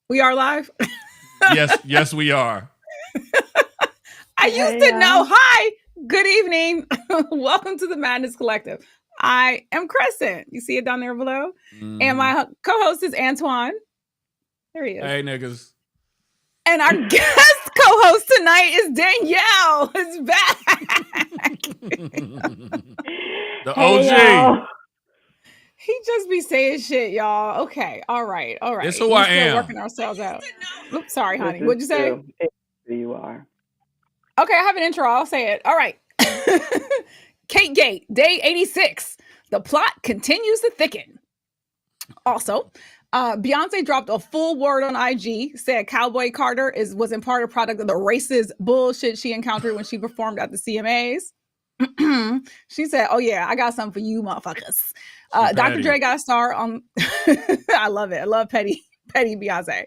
We are live. Yes, we are. I used to know. Hi, good evening. Welcome to the Madness Collective. I am Crescent. You see it down there below? And my co-host is Antoine. There he is. Hey, niggas. And our guest co-host tonight is Danielle. Is back. The OG. He just be saying shit, y'all. Okay, all right. It's who I am. Working ourselves out. Oops, sorry, honey. What'd you say? You are. Okay, I have an intro. I'll say it. All right. Kate Gate, day 86. The plot continues to thicken. Also, Beyonce dropped a full word on IG, said Cowboy Carter was in part a product of the racist bullshit she encountered when she performed at the CMAs. She said, "Oh yeah, I got something for you, motherfuckers." Dr. Dre got a star on. I love it. I love petty Beyonce.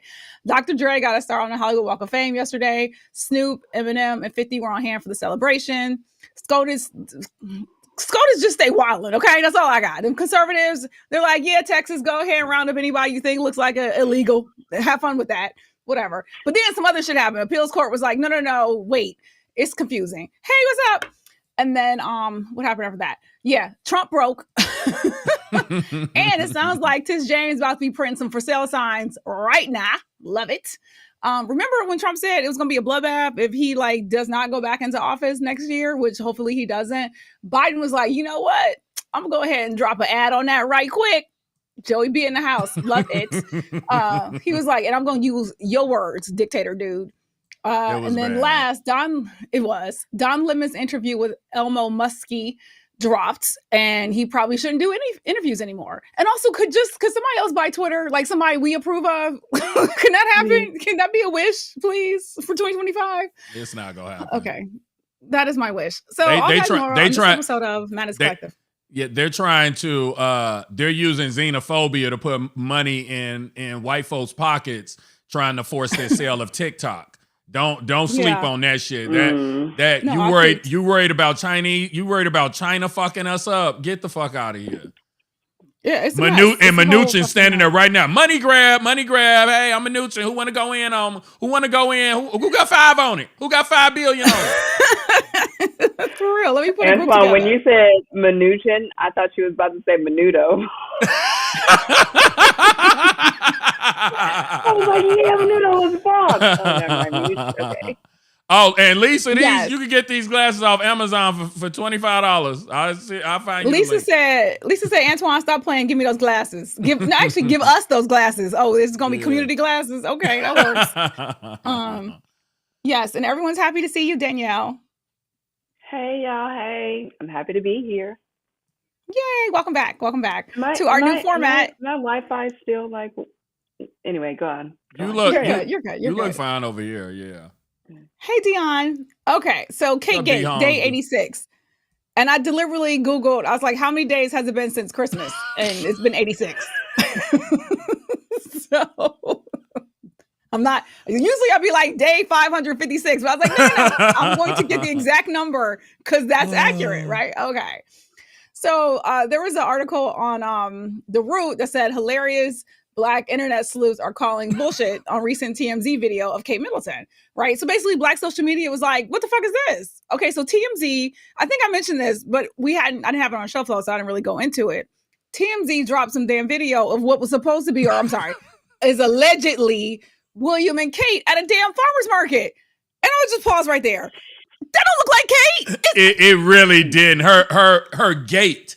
Dr. Dre got a star on the Hollywood Walk of Fame yesterday. Snoop, Eminem, and 50 were on hand for the celebration. SCOTUS just stay wilding, okay? That's all I got. Them conservatives, they're like, yeah, Texas, go ahead and round up anybody you think looks like illegal. Have fun with that. Whatever. But then some other shit happened. Appeals court was like, no, wait. It's confusing. Hey, what's up? And then what happened after that? Yeah, Trump broke. And it sounds like Tish James about to be printing some for sale signs right now. Love it. Remember when Trump said it was going to be a bloodbath if he does not go back into office next year, which hopefully he doesn't. Biden was like, you know what? I'm going to go ahead and drop an ad on that right quick. Joey B in the house. Love it. He was like, and I'm going to use your words, dictator dude. And then last, Don Lemon's interview with Elon Musk dropped, and he probably shouldn't do any interviews anymore. And also, could somebody else buy Twitter, like somebody we approve of? Can that happen? Can that be a wish, please, for 2025? It's not gonna happen. Okay, that is my wish. So they try episode of Madness Collective. Yeah, they're trying to. They're using xenophobia to put money in white folks' pockets, trying to force their sale of TikTok. Don't sleep on that shit. You worried about Chinese? You worried about China fucking us up? Get the fuck out of here. Yeah, it's Mnuchin standing there right now. Money grab. Hey, I'm Mnuchin. Who want to go in on? Who want to go in? Who got 5 on it? Who got 5 billion on it? For real. Let me put Antoine, when you said Mnuchin, I thought you was about to say Menudo. I was like, yeah, Menudo was wrong. Oh, never mind. Okay. Oh, and Lisa, you can get these glasses off Amazon for $25. I'll find you. Lisa said, Antoine, stop playing. Give me those glasses. Give us those glasses. Oh, this is gonna be community glasses. Okay, that works. Yes, and everyone's happy to see you, Danielle. Hey, y'all. Hey, I'm happy to be here. Yay! Welcome back to our new format. My Wi-Fi is still like. Anyway, go on. You're good. You look fine over here. Yeah. Hey, Dion. Okay, so Kate Gate, day 86. And I deliberately Googled, I was like, how many days has it been since Christmas? And it's been 86. So I'm not, usually I'd be like day 556, but I was like, no, I'm going to get the exact number because that's accurate, right? Okay. So there was an article on The Root that said hilarious Black internet sleuths are calling bullshit on recent TMZ video of Kate Middleton, right? So basically Black social media was like, what the fuck is this? Okay, so TMZ, I think I mentioned this, but I didn't have it on shelf flow, so I didn't really go into it. TMZ dropped some damn video of what was supposed to be, is allegedly William and Kate at a damn farmer's market. And I'll just pause right there. That don't look like Kate. It really didn't. Her gait,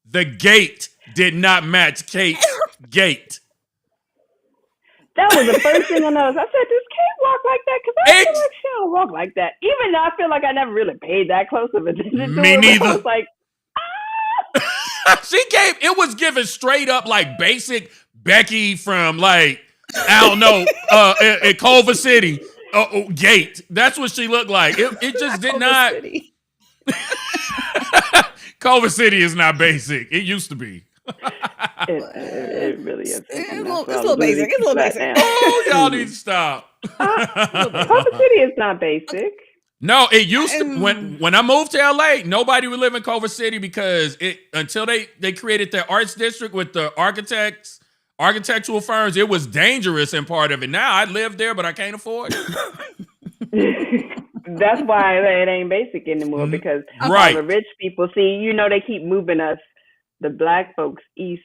the gait did not match Kate's gait. That was the first thing I noticed. I said, does Kate walk like that? Because I feel like she don't walk like that. Even though I feel like I never really paid that close of attention to it. Me neither. I was like, it was given straight up like basic Becky from I don't know, in Culver City gait. That's what she looked like. It just did not. Culver City is not basic. It used to be. It really is. It's a little basic. It's a little basic. Oh, y'all need to stop. Culver City is not basic. No, it used to. When I moved to LA, nobody would live in Culver City because until they created their arts district with the architects architectural firms. It was dangerous in part of it. Now I live there, but I can't afford it. That's why it ain't basic anymore, because all the rich people, see, they keep moving us, the black folks, east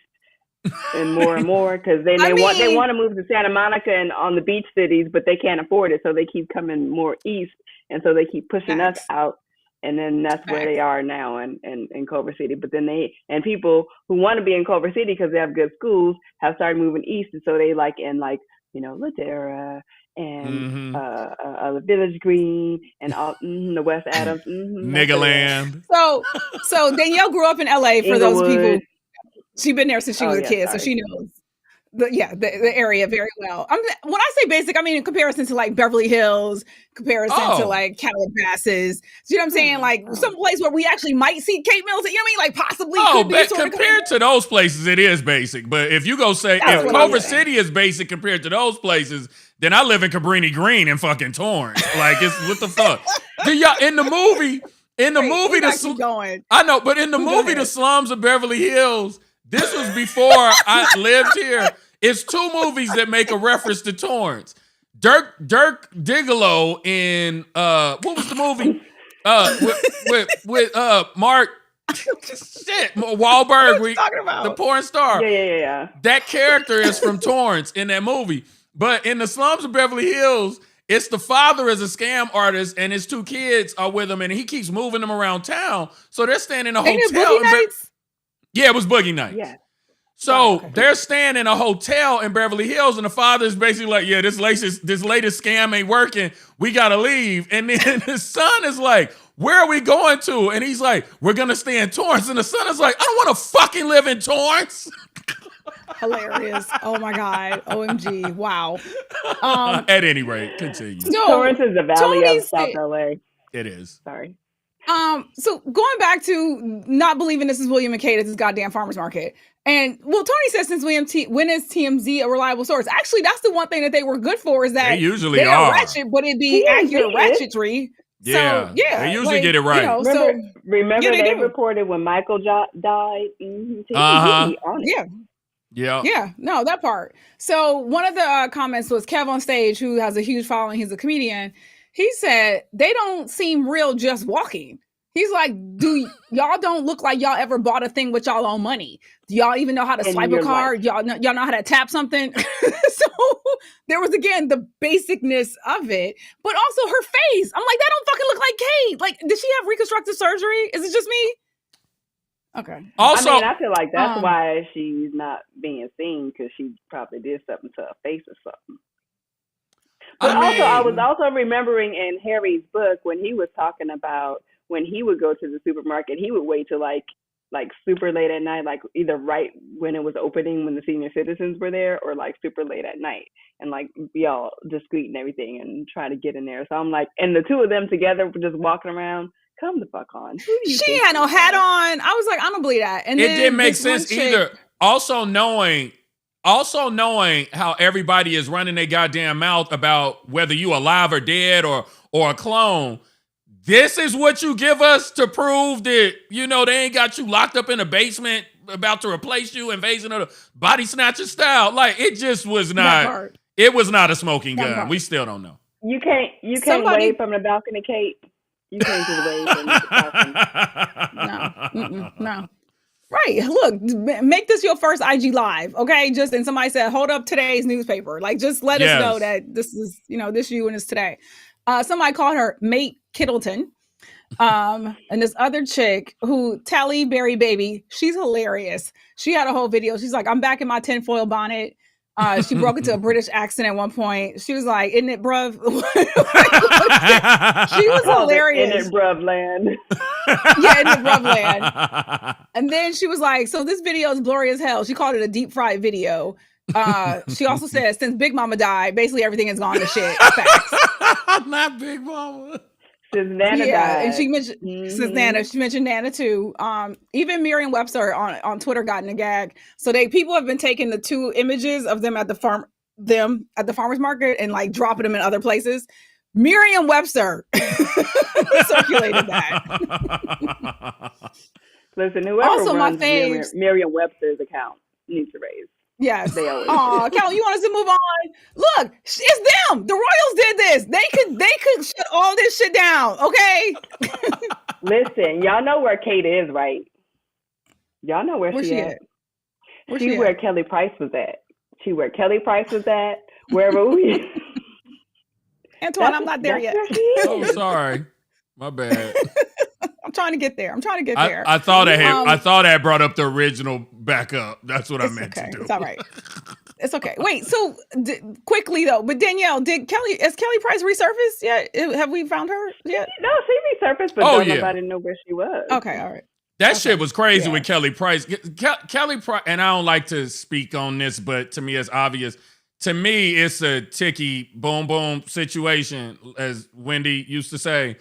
and more, because they want to move to Santa Monica and on the beach cities, but they can't afford it, so they keep coming more east, and so they keep pushing us out, and then that's where they are now in Culver City. But then people who want to be in Culver City because they have good schools have started moving east, and so they in Ladera and Village Green and all, the West Adams, Niggaland. So Danielle grew up in LA. For those people, she's been there since she was a kid, so she knows the area very well. When I say basic, I mean in comparison to like Beverly Hills, to like Calabasas. You know what I'm saying? Like some place where we actually might see Kate Middleton. You know what I mean? Like possibly. But compared to those places, it is basic. But if you go say if Culver City is basic compared to those places, then I live in Cabrini Green in fucking Torrance. Like it's what the fuck? In the movie, I know, but in the movie, The Slums of Beverly Hills. This was before I lived here. It's 2 movies that make a reference to Torrance. Dirk Diggalo in what was the movie? With Mark Wahlberg, the porn star. Yeah. That character is from Torrance in that movie. But in The Slums of Beverly Hills, it's the father is a scam artist and his 2 kids are with him, and he keeps moving them around town. So they're staying in a hotel. Yeah, it was Boogie Nights. Yeah. So they're staying in a hotel in Beverly Hills, and the father is basically like, yeah, this latest scam ain't working. We got to leave. And then his son is like, where are we going to? And he's like, we're going to stay in Torrance. And the son is like, I don't want to fucking live in Torrance. Hilarious. Oh my God. OMG. Wow. At any rate, continue. Torrance is the valley of South LA. It is. Sorry. So going back to not believing this is William and Kate at this goddamn farmer's market. And Tony says since when is TMZ a reliable source? Actually, that's the one thing that they were good for, is that they usually are ratchet, but it'd be accurate ratchetry. Yeah. So, yeah. They usually get it right. Remember they reported when Michael died? Yeah. No, that part. So one of the comments was Kev on stage, who has a huge following. He's a comedian. He said, they don't seem real just walking. He's like, y'all don't look like y'all ever bought a thing with y'all own money. Do y'all even know how to swipe a card? Y'all know how to tap something? So there was, again, the basicness of it, but also her face. I'm like, that don't fucking look like Kate. Like, did she have reconstructive surgery? Is it just me? Okay. Also, I feel like that's why she's not being seen, because she probably did something to her face or something. But I was also remembering in Harry's book when he was talking about when he would go to the supermarket, he would wait till like super late at night, like either right when it was opening when the senior citizens were there, or like super late at night, and like be all discreet and everything and try to get in there. So I'm like, and the 2 of them together were just walking around. Come the fuck on. She had no hat on. I was like, I don't believe that. And it didn't make sense either. Also knowing how everybody is running their goddamn mouth about whether you alive or dead or a clone. This is what you give us to prove that, they ain't got you locked up in a basement about to replace you, invasion of the body snatcher style. Like, it just was not, it was not a smoking gun. We still don't know. You can't wave from the balcony, Kate. You can't just wave from the balcony. No. Right. Look, make this your first IG live. Okay. And somebody said, hold up today's newspaper. Like, just let us know that this is, this you and it's today. Somebody called her Mate Kittleton. And this other chick who Tally Berry Baby, she's hilarious. She had a whole video. She's like, I'm back in my tinfoil bonnet. She broke into a British accent at one point. She was like, isn't it, bruv? She was hilarious. In it, bruv land. Yeah, in it, bruv land. And then she was like, so this video is blurry as hell. She called it a deep fried video. She also said, since Big Mama died, basically everything has gone to shit. Facts. Not Big Mama. Since Nana died. And she mentioned since Nana, she mentioned Nana too. Even Merriam-Webster on Twitter got in a gag. So people have been taking the 2 images of them at the farmer's market and like dropping them in other places. Merriam-Webster circulated that. Listen, whoever runs Merriam-Webster's account needs to raise Yes. They always Oh, Kelly, you want us to move on? Look, it's them. The Royals did this. They could shut all this shit down. Okay. Listen, y'all know where Kate is, right? Y'all know where she at. She where Kelly Price was at. She where Kelly Price was at. Wherever we. Antoine, I'm not there yet. Oh, sorry. My bad. I'm trying to get there. I thought I brought up the original backup. That's what I meant to do. It's all right. It's okay. Wait, so quickly though, but Danielle, has Kelly Price resurfaced yet? Have we found her yet? No, she resurfaced, but nobody know where she was. Okay, all right. That shit was crazy with Kelly Price. Kelly Price, and I don't like to speak on this, but to me it's obvious. To me, it's a ticky boom boom situation, as Wendy used to say.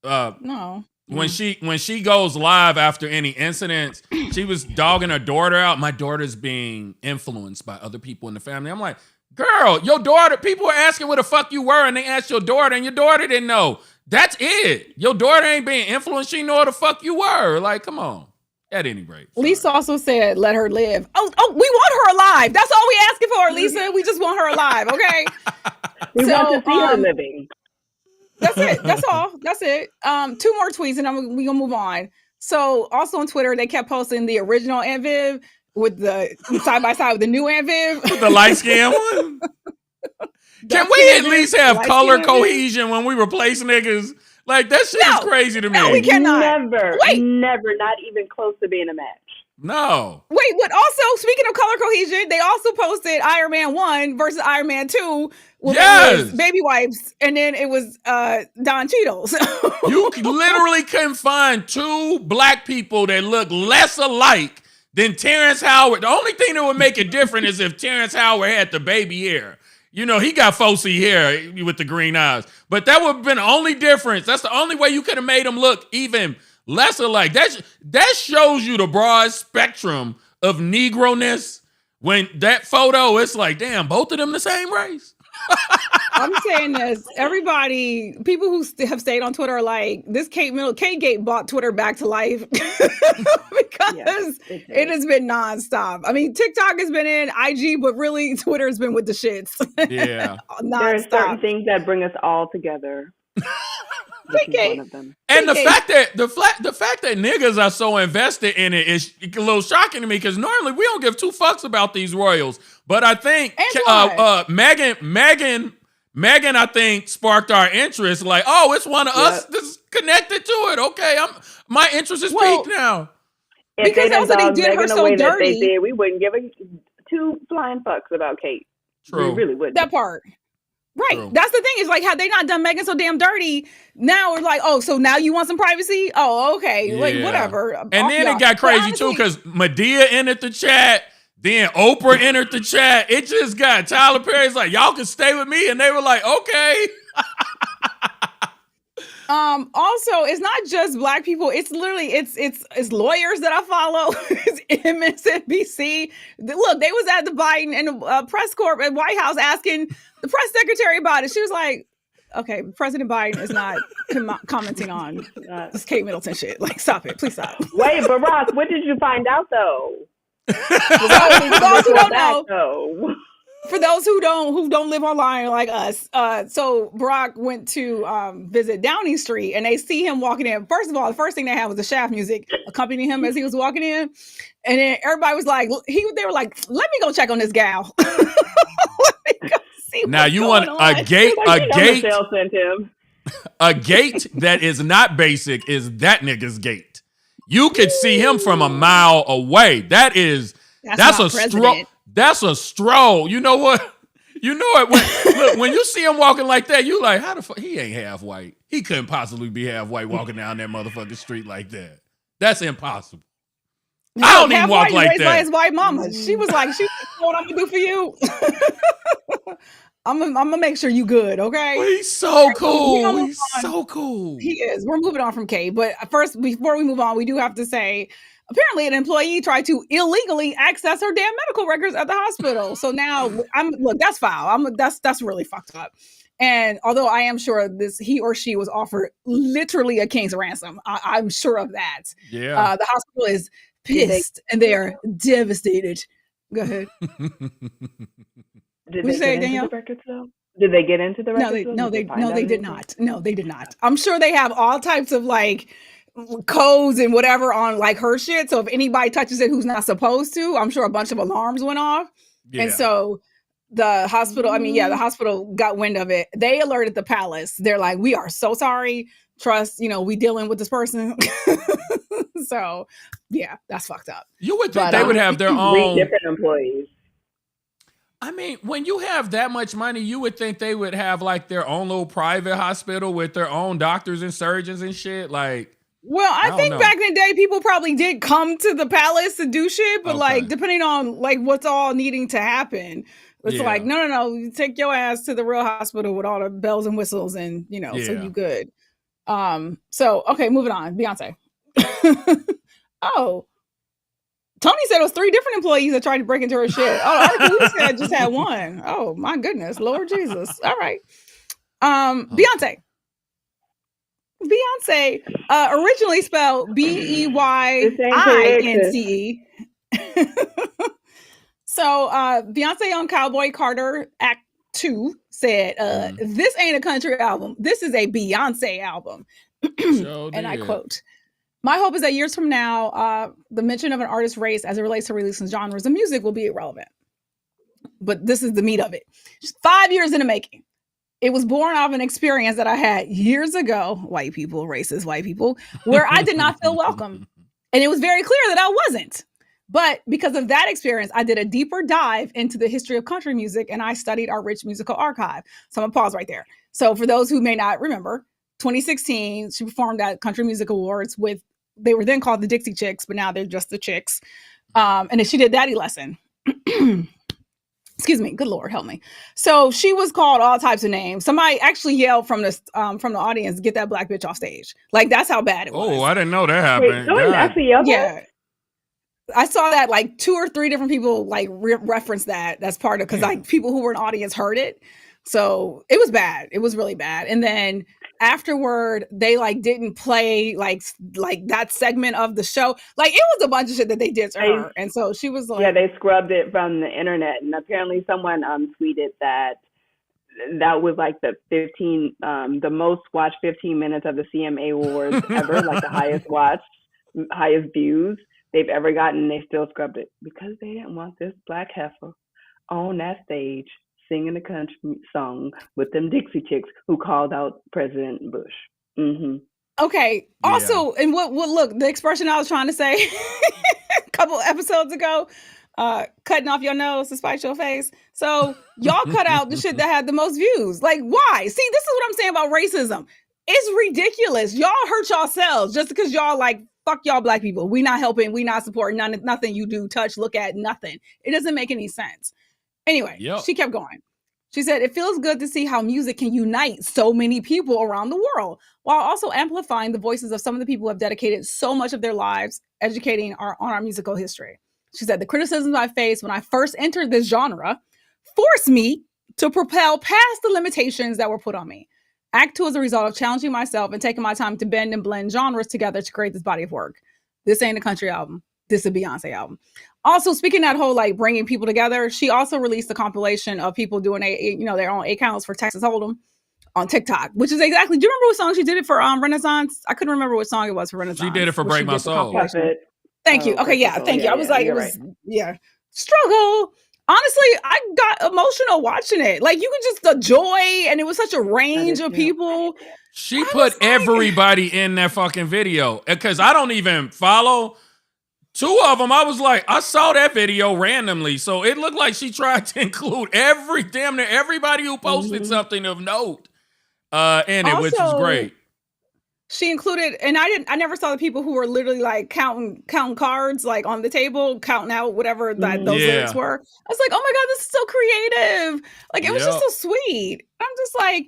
No. When she goes live after any incidents, she was dogging her daughter out. My daughter's being influenced by other people in the family. I'm like, girl, your daughter, people were asking where the fuck you were, and they asked your daughter, and your daughter didn't know. That's it. Your daughter ain't being influenced. She know where the fuck you were. Like, come on. At any rate. Sorry. Lisa also said, let her live. Oh, we want her alive. That's all we asking for, Lisa. We just want her alive, okay? We want to see her living. That's it. That's all. That's it. 2 more tweets and then we're gonna move on. So also on Twitter, they kept posting the original Aunt Viv with the side by side with the new Aunt Viv. With the light skin one. Can we at least have color cohesion when we replace niggas? Like, that shit is crazy to me. No, we cannot. Never, not even close to being a match. No. Wait, but also, speaking of color cohesion, they also posted Iron Man 1 versus Iron Man 2 with baby wipes, and then it was Don Cheetos. You literally couldn't find 2 black people that look less alike than Terrence Howard. The only thing that would make it different is if Terrence Howard had the baby hair. You know, he got Fosse hair with the green eyes. But that would have been the only difference. That's the only way you could have made him look even less alike. That shows you the broad spectrum of Negro-ness. When that photo, it's like, damn, both of them the same race. I'm saying this. Everybody, people who have stayed on Twitter are like, this Kate Gate brought Twitter back to life because it has been nonstop. I mean, TikTok has been in, IG, but really Twitter has been with the shits. Yeah. There are certain things that bring us all together. One of them. And the fact that niggas are so invested in it is a little shocking to me because normally we don't give 2 fucks about these royals. But I think Megan, I think, sparked our interest. Like, oh, it's one of us that's connected to it. Okay, my interest is piqued now. If they done dog Megan the way that they did, we wouldn't give 2 flying fucks about Kate. True. We really wouldn't. That part. Right. True. That's the thing. Is like, had they not done Megan so damn dirty, now we're like, oh, so now you want some privacy? Oh, okay. Yeah. Like, whatever. And then it got crazy too, because Madea entered the chat, then Oprah entered the chat. It just got Tyler Perry's like, y'all can stay with me. And they were like, okay. Also, it's not just black people. It's literally it's lawyers that I follow. It's MSNBC. Look, they was at the Biden and press corp at White House asking the press secretary about it. She was like, "Okay, President Biden is not commenting on this Kate Middleton shit. Like, stop it, please stop." Wait, Barack, what did you find out though? For those who don't know. For those who don't live online like us, so Barack went to visit Downing Street, and they see him walking in. First of all, the first thing they had was the Shaft music accompanying him as he was walking in, and then everybody was like, they were like, "Let me go check on this gal." Let me go see now you want a gate, a gate that is not basic is that nigga's gate. You could see him from a mile away. That's a stroke. That's a stroll. You know what? You know it. When you see him walking like that, you like, how the fuck? He ain't half white. He couldn't possibly be half white walking down that motherfucking street like that. That's impossible. I don't even walk like that. By his white mama. She was like, "She know what I'm gonna do for you. I'm gonna make sure you good, okay?" Well, he's so cool. He's so cool. He is. We're moving on from Kate, but first, before we move on, we do have to say, apparently, an employee tried to illegally access her damn medical records at the hospital. So now, that's foul. That's really fucked up. And although I am sure he or she was offered literally a king's ransom, I'm sure of that. Yeah. The hospital is pissed and they are devastated Go ahead. Did they get into the records though? Did they get into the records? No, they did not. No, they did not. I'm sure they have all types of like codes and whatever on like her shit. So if anybody touches it who's not supposed to, I'm sure a bunch of alarms went off. Yeah. And so the hospital, the hospital got wind of it. They alerted the palace. They're like, we are so sorry. Trust, we dealing with this person. So yeah, that's fucked up. You would think they would have their own different employees. I mean, when you have that much money, you would think they would have like their own little private hospital with their own doctors and surgeons and shit. Like, well, I think back in the day, people probably did come to the palace to do shit, but like depending on like what's all needing to happen, it's like no, you take your ass to the real hospital with all the bells and whistles, and so you good. So okay, moving on. Beyonce. Oh. Tony said it was 3 different employees that tried to break into her shit. Oh, we said just had one. Oh my goodness, Lord Jesus. All right. Beyonce. Originally spelled Beyince. So Beyonce on Cowboy Carter Act II said, this ain't a country album. This is a Beyonce album. And I quote, my hope is that years from now, the mention of an artist's race as it relates to releasing genres of music will be irrelevant. But this is the meat of it. Just 5 years in the making. It was born out of an experience that I had years ago, white people, racist white people, where I did not feel welcome. And it was very clear that I wasn't. But because of that experience, I did a deeper dive into the history of country music, and I studied our rich musical archive. So I'm going to pause right there. So for those who may not remember, 2016, she performed at Country Music Awards with, they were then called the Dixie Chicks, but now they're just the Chicks. And then she did Daddy Lesson. Excuse me. Good Lord, help me. So she was called all types of names. Somebody actually yelled from the audience, "Get that black bitch off stage!" Like that's how bad it was. Oh, I didn't know that happened. Wait, actually yelled? Yeah, I saw that like 2 or 3 different people like reference that. That's part of because like people who were in the audience heard it. So it was bad. It was really bad. And then afterward, they like didn't play like that segment of the show. Like it was a bunch of shit that they did to her. And so she was like, yeah, they scrubbed it from the internet. And apparently someone tweeted that was like the most watched 15 minutes of the CMA Awards ever, like the highest views they've ever gotten. They still scrubbed it because they didn't want this black heifer on that stage singing a country song with them Dixie Chicks who called out President Bush. Mm-hmm. Okay. Also, and what look, the expression I was trying to say a couple episodes ago, cutting off your nose to spite your face. So y'all cut out the shit that had the most views. Like, why? See, this is what I'm saying about racism. It's ridiculous. Y'all hurt yourselves just because y'all like, fuck y'all black people. We not helping. We not supporting nothing you do, touch, look at, nothing. It doesn't make any sense. Anyway, She kept going. She said, it feels good to see how music can unite so many people around the world while also amplifying the voices of some of the people who have dedicated so much of their lives educating on our musical history. She said, the criticisms I faced when I first entered this genre forced me to propel past the limitations that were put on me. Act II is a result of challenging myself and taking my time to bend and blend genres together to create this body of work. This ain't a country album. This is a Beyonce album. Also, speaking that whole like bringing people together, she also released a compilation of people doing their own accounts for Texas Hold'em on TikTok, which is exactly. Do you remember what song she did it for Renaissance? I couldn't remember what song it was for Renaissance. She did it for Break My Soul. Thank you. Okay, thank you. I was like, it was struggle. Honestly, I got emotional watching it. Like you could just the joy, and it was such a range of people. She put everybody in that fucking video because I don't even follow. 2 of them, I was like, I saw that video randomly. So it looked like she tried to include damn near everybody who posted something of note in it, which is great. She included, and I never saw the people who were literally like counting cards like on the table, counting out whatever those lyrics were. I was like, oh my God, this is so creative. Like it was just so sweet. I'm just like,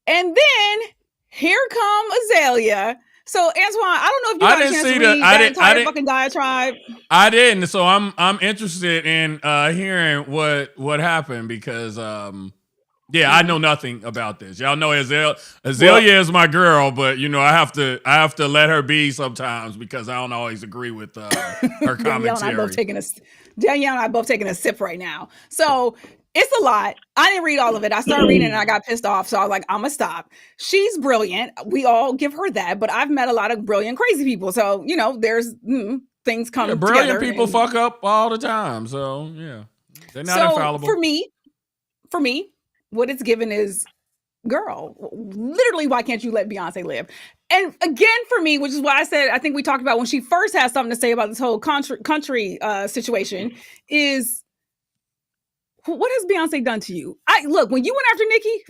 and then here come Azalea. So Antoine, I don't know if you got a chance to read that entire fucking diatribe. I didn't, so I'm interested in hearing what happened because I know nothing about this. Y'all know Azalea is my girl, but I have to let her be sometimes because I don't always agree with her commentary. I love taking Danielle and I both taking a sip right now. So it's a lot. I didn't read all of it. I started reading and I got pissed off. So I was like, I'm gonna stop. She's brilliant. We all give her that, but I've met a lot of brilliant, crazy people. So, there's things come brilliant together. People fuck up all the time. So yeah. They're not infallible. For me, what it's given is, girl, literally, why can't you let Beyonce live? And again, for me, which is why I said, I think we talked about when she first had something to say about this whole country situation, is what has Beyonce done to you? Look, when you went after Nicki,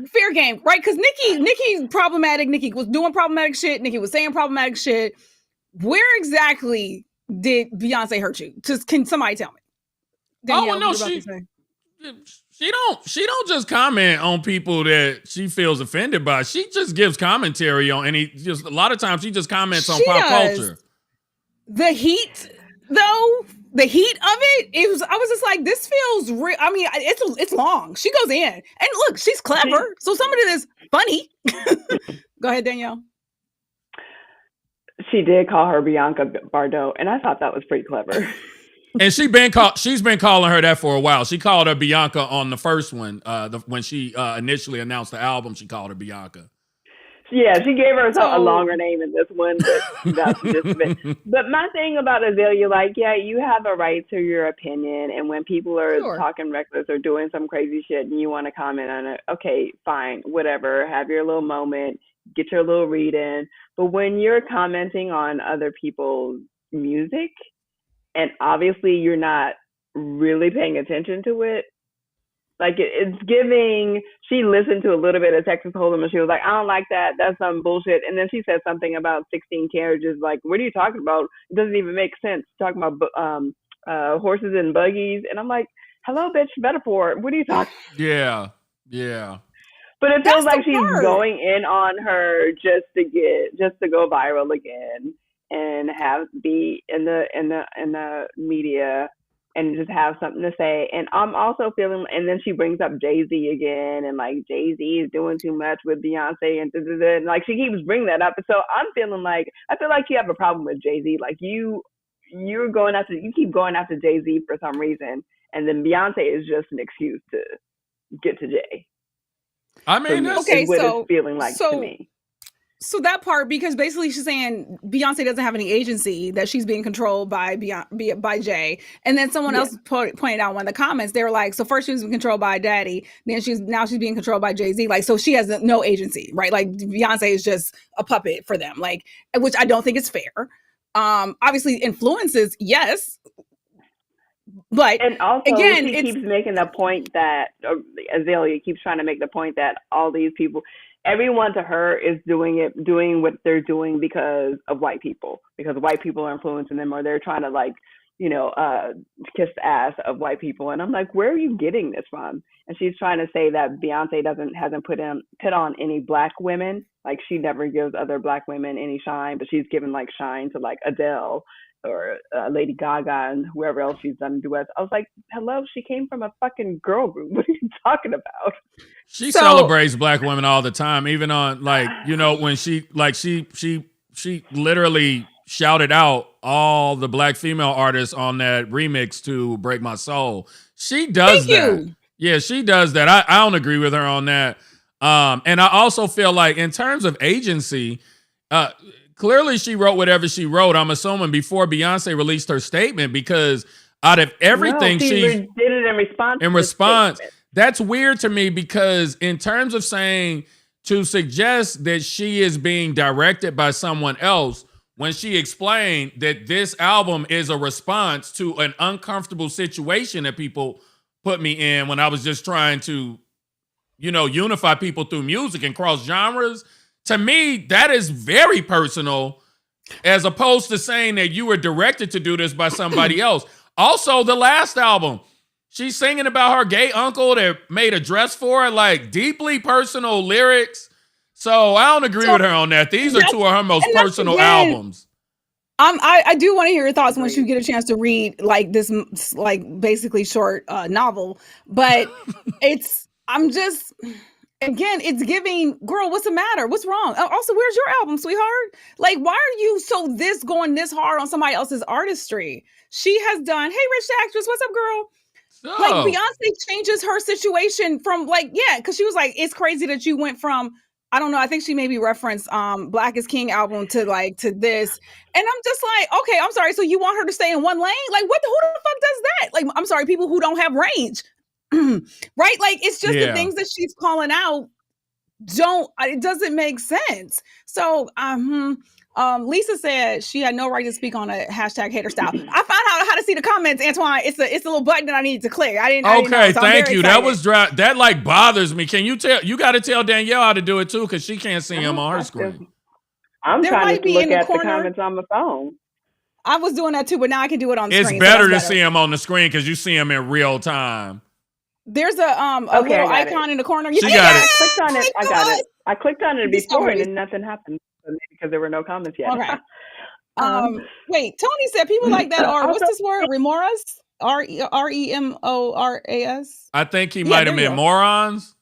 fair game, right? Because Nicki's problematic. Nicki was doing problematic shit. Nicki was saying problematic shit. Where exactly did Beyonce hurt you? Can somebody tell me? Danielle, no, she don't just comment on people that she feels offended by. She just gives commentary on a lot of times she just comments on pop culture. The heat, though, the heat of it, I was just like, this feels real. I mean, it's long. She goes in. And look, she's clever. So some of it is funny. Go ahead, Danielle. She did call her Bianca Bardot, and I thought that was pretty clever. And she's been calling her that for a while. She called her Bianca on the first one. When she initially announced the album, she called her Bianca. Yeah, she gave her a longer name in this one, but that's just it. But my thing about Azalea, you have a right to your opinion, and when people are talking reckless or doing some crazy shit and you want to comment on it, okay, fine, whatever, have your little moment, get your little read in. But when you're commenting on other people's music, and obviously you're not really paying attention to it, it's giving, she listened to a little bit of Texas Hold'em and she was like, I don't like that. That's some bullshit. And then she said something about 16 carriages. Like, what are you talking about? It doesn't even make sense. Talking about horses and buggies. And I'm like, hello, bitch, metaphor. What are you talking about? Yeah. Yeah. But it feels like she's going in on her just to go viral again and be in the media and just have something to say. And I'm also feeling, and then she brings up Jay-Z again, and Jay-Z is doing too much with Beyonce, and she keeps bringing that up. So I'm feeling I feel like you have a problem with Jay-Z. You keep going after Jay-Z for some reason, and then Beyonce is just an excuse to get to Jay. I mean, okay, what it's feeling like to me. So that part, because basically she's saying Beyonce doesn't have any agency, that she's being controlled by Jay. And then someone else pointed out in one of the comments, they were like, so first she was controlled by Daddy, then she's being controlled by Jay-Z. So she has no agency, right? Beyonce is just a puppet for them, which I don't think is fair. Obviously influences, yes. But and also again, she keeps making the point that Azalea keeps trying to make the point that all these people, everyone to her is doing what they're doing because of white people, because white people are influencing them, or they're trying to kiss the ass of white people. And I'm like, where are you getting this from? And she's trying to say that Beyonce hasn't put on any black women. She never gives other black women any shine, but she's given shine to Adele or Lady Gaga and whoever else she's done duets. I was like, hello, she came from a fucking girl group. What are you talking about? She celebrates black women all the time, even on when she literally shouted out all the black female artists on that remix to Break My Soul. She does that. Yeah, she does that. I don't agree with her on that. And I also feel in terms of agency, clearly she wrote whatever she wrote, I'm assuming, before Beyonce released her statement, because out of everything she did it in response. That's weird to me, because in terms of saying, to suggest that she is being directed by someone else, when she explained that this album is a response to an uncomfortable situation that people put me in when I was just trying to, unify people through music and cross genres. To me, that is very personal, as opposed to saying that you were directed to do this by somebody else. Also, the last album, she's singing about her gay uncle that made a dress for her, deeply personal lyrics. So I don't agree with her on that. These are two of her most personal albums. I do want to hear your thoughts once you get a chance to read this basically short novel, but again, it's giving, girl, what's the matter? What's wrong? Also, where's your album, sweetheart? Like, why are you going this hard on somebody else's artistry? She has done, hey, rich actress, what's up, girl? Like, Beyonce changes her situation from because she was like, it's crazy that you went from, I don't know, I think she maybe referenced Black is King album to this. And I'm just like, okay, I'm sorry. So you want her to stay in one lane? Like, who the fuck does that? Like, I'm sorry, people who don't have range. Right? Like, it's just the things that she's calling out it doesn't make sense. So Lisa said she had no right to speak on a hashtag hater style. I found out how to see the comments, Antoine. It's a little button that I needed to click. I didn't know, so thank you. That was that like bothers me. Can you got to tell Danielle how to do it too, because she can't see him on her screen. I'm trying to look at the comments on my phone. I was doing that too, but now I can do it on screen. It's better to see him on the screen because you see him in real time. There's a little icon in the corner. She got it. I clicked on it. I got it. I clicked on it before and nothing happened because there were no comments yet. Okay. Wait, Tony said people like that are, what's this word? Remoras? REMORAS? I think he might have been morons.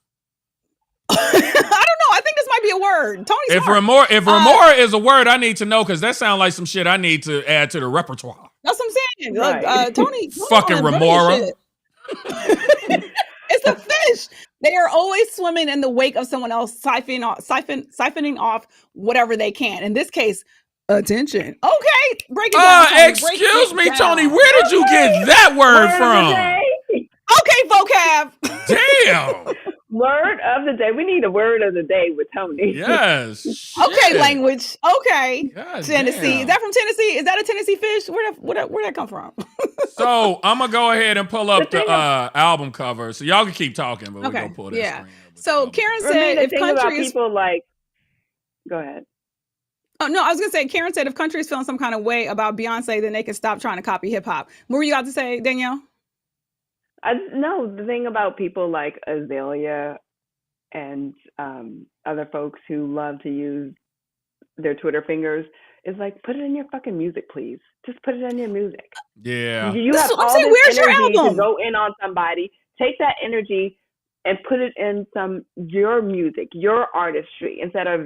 I don't know. I think this might be a word. Tony's if remora is a word, I need to know, because that sounds like some shit I need to add to the repertoire. That's what I'm saying. Right. Tony fucking remora. It's a fish. They are always swimming in the wake of someone else, siphoning off whatever they can. In this case, attention. Okay, break it down. Excuse me, Tony. Where did you get that word from? Okay, vocab. Damn. Word of the day. We need a word of the day with Tony. Yes. Okay, language. Okay. God Tennessee. Damn. Is that from Tennessee? Is that a Tennessee fish? Where'd that come from? So I'm gonna go ahead and pull up the album cover, so y'all can keep talking, but we're gonna pull that screen up. So Karen said, if country is people go ahead. Oh no, I was gonna say, Karen said if country is feeling some kind of way about Beyonce, then they can stop trying to copy hip hop. What were you about to say, Danielle? No, the thing about people like Azalea and other folks who love to use their Twitter fingers is like, put it in your fucking music, please. Just put it in your music. Yeah. You have all this energy to go in on somebody. Take that energy and put it in your music, your artistry, instead of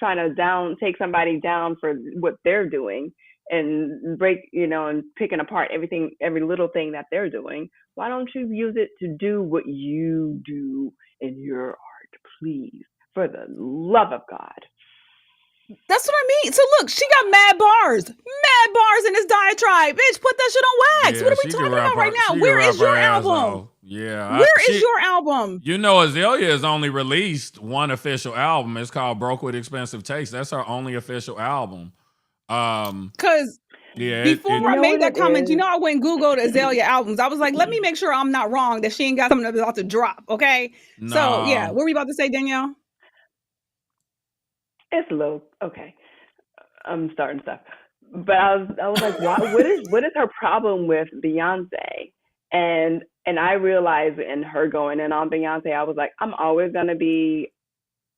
trying to take somebody down for what they're doing and and picking apart every little thing that they're doing. Why don't you use it to do what you do in your art, please? For the love of God. That's what I mean. So look, she got mad bars in this diatribe. Bitch, put that shit on wax. What are we talking about right now? Where is your album? Yeah. Where is your album? You know, Azalea has only released one official album. It's called Broke with Expensive Taste. That's her only official album. Because before I made that comment, I went and Googled Azalea albums. I was like, let me make sure I'm not wrong, that she ain't got something that's about to drop. Okay. No. So yeah, what were you about to say, Danielle? It's low. Okay. I'm starting stuff. But I was like, what is her problem with Beyonce? And I realized in her going in on Beyonce, I was like, I'm always gonna be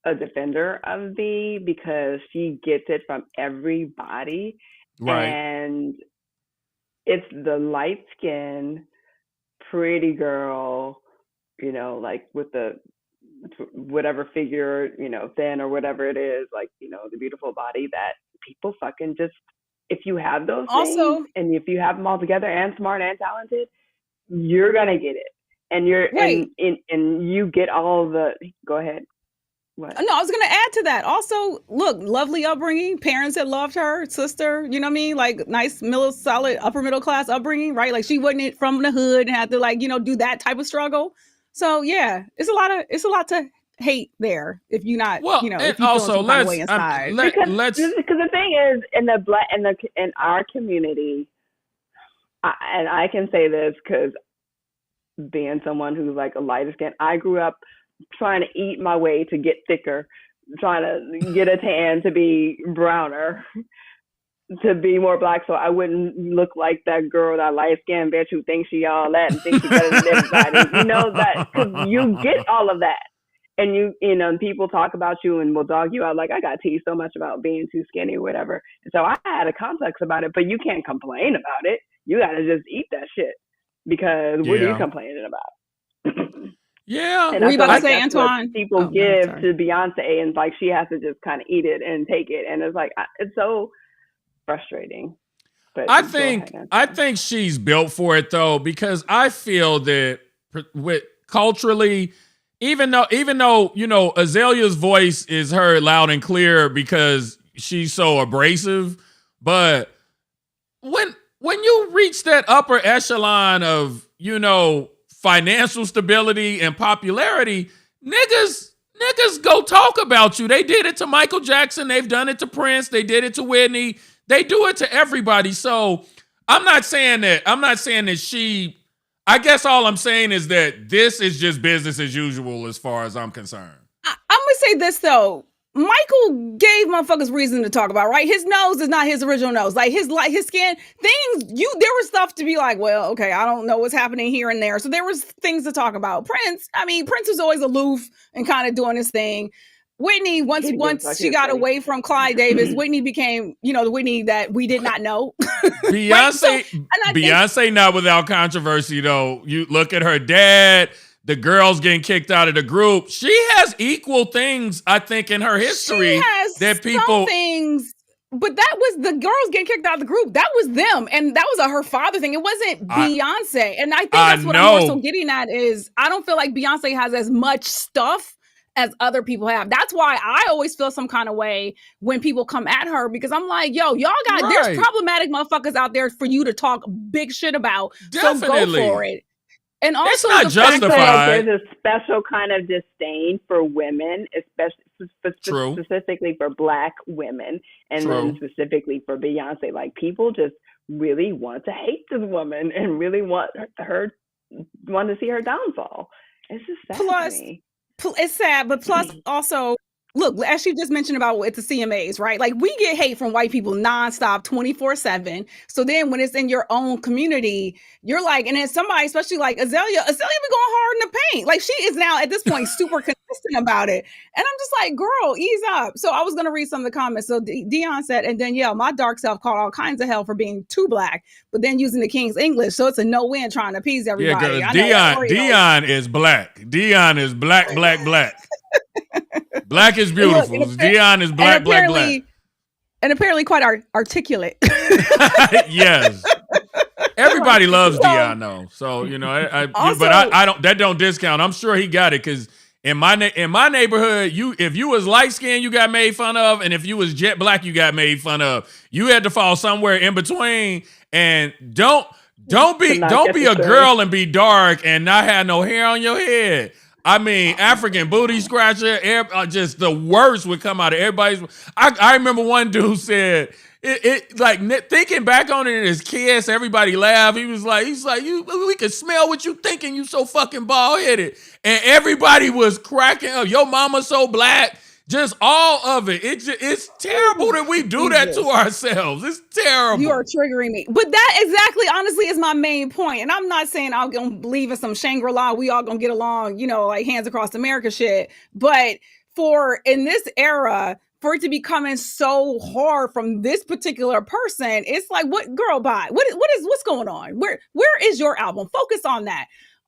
a defender of B, because she gets it from everybody. Right. And it's the light skin, pretty girl, like with the whatever figure, thin or whatever it is, like, the beautiful body that people fucking just, if you have those things, and if you have them all together and smart and talented, you're gonna get it. And and you get all the, go ahead. What? No, I was going to add to that. Also, look, lovely upbringing, parents that loved her, sister, you know what I mean? Like nice, solid, upper middle class upbringing, right? Like she wasn't from the hood and had to do that type of struggle. So yeah, it's a lot to hate there if you're not, if you also feel way inside. Because the thing is, in our community, and I can say this because being someone who's like a lighter skin, I grew up trying to eat my way to get thicker, trying to get a tan to be browner, to be more black, so I wouldn't look like that girl, that light skinned bitch who thinks she all that and thinks she better than everybody. That, because you get all of that, and people talk about you and will dog you out. Like, I got teased so much about being too skinny or whatever, and so I had a complex about it. But you can't complain about it. You got to just eat that shit, because what are you complaining about? Yeah. And were you about to say, that's Antoine? what people give to Beyonce, and like she has to just kind of eat it and take it, and it's like it's so frustrating. But I think she's built for it though, because I feel that with culturally, even though Azalea's voice is heard loud and clear because she's so abrasive, but when you reach that upper echelon of financial stability and popularity, niggas go talk about you. They did it to Michael Jackson. They've done it to Prince. They did it to Whitney. They do it to everybody. So I'm not saying that she. I guess all I'm saying is that this is just business as usual as far as I'm concerned. I'm gonna say this though. Michael gave motherfuckers reason to talk about, right? His nose is not his original nose. Like his skin, there was stuff to be like, well, okay, I don't know what's happening here and there. So there was things to talk about. Prince was always aloof and kind of doing his thing. Whitney, once she got away from Clyde Davis, Whitney became, the Whitney that we did not know. Beyonce, right? Beyonce not without controversy though. You look at her dad, the girls getting kicked out of the group. She has equal things, I think, in her history. She has that people things, but that was the girls getting kicked out of the group. That was them, and that was her father thing. It wasn't Beyonce, and I think that's what I'm also getting at is I don't feel like Beyonce has as much stuff as other people have. That's why I always feel some kind of way when people come at her, because I'm like, yo, y'all got there's problematic motherfuckers out there for you to talk big shit about. Definitely. So go for it. And also, it's not justified. There's a special kind of disdain for women, specifically for Black women, and then specifically for Beyonce. Like people just really want to hate this woman and really want to see her downfall. It's just sad to me. It's sad, but plus also, look, as she just mentioned about with the CMAs, right? Like we get hate from white people nonstop, 24/7. So then when it's in your own community, you're like, and then somebody, especially like Azalea be going hard in the paint. Like she is now at this point super consistent about it. And I'm just like, girl, ease up. So I was going to read some of the comments. So Dion said, and Danielle, my dark self caught all kinds of hell for being too Black, but then using the King's English. So it's a no-win trying to appease everybody. Yeah, Dion is Black. Dion is black. Black is beautiful. Dion is black. And apparently quite articulate. Yes. Everybody loves Dion though. So, but I don't, that don't discount. I'm sure he got it because in my neighborhood, if you was light skinned, you got made fun of, and if you was jet black, you got made fun of. You had to fall somewhere in between, and don't be a girl and be dark and not have no hair on your head. I mean, African booty scratcher, just the worst would come out of everybody's. I remember one dude said, thinking back on it as kids, everybody laughed. He's like, we can smell what you thinking. You so fucking bald headed, and everybody was cracking up. Your mama so Black, just all of it. It's terrible that we do that to ourselves. It's terrible. You are triggering me, but that exactly, honestly, is my main point. And I'm not saying I'm gonna believe in some Shangri-La. We all gonna get along, like hands across America shit. But in this era, for it to be coming so hard from this particular person, it's like, what girl bye? What's going on? Where is your album? Focus on that.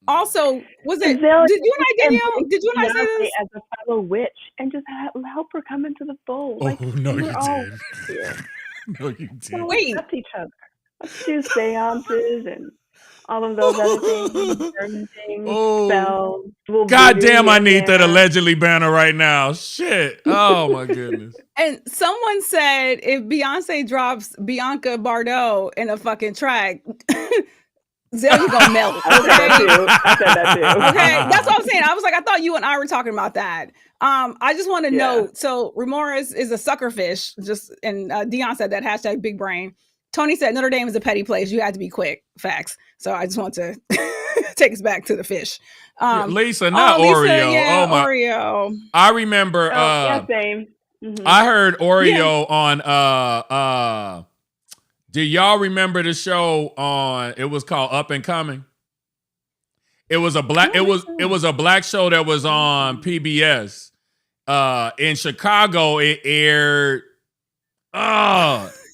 Also, was it? Did you and I say this as a fellow witch and just help her come into the fold? Like, no, you did. No, you did. So we accept each other. Let's do seances and all of those other things, certain things, spells. God damn, I need that allegedly banner right now. Shit. Oh my goodness. And someone said if Beyonce drops Bianca Bardot in a fucking track, Zell, you gonna melt. Okay? I said that too. Okay, that's what I'm saying. I was like, I thought you and I were talking about that. I just want to note. So Remorse is a sucker fish. And Dion said that hashtag big brain. Tony said Notre Dame is a petty place. You had to be quick. Facts. So I just want to take us back to the fish. Lisa, not Oreo. Yeah, Oreo. I remember. Same. Mm-hmm. I heard Oreo on. Do y'all remember the show on? It was called Up and Coming. It was a black. It was a black show that was on PBS. In Chicago, it aired.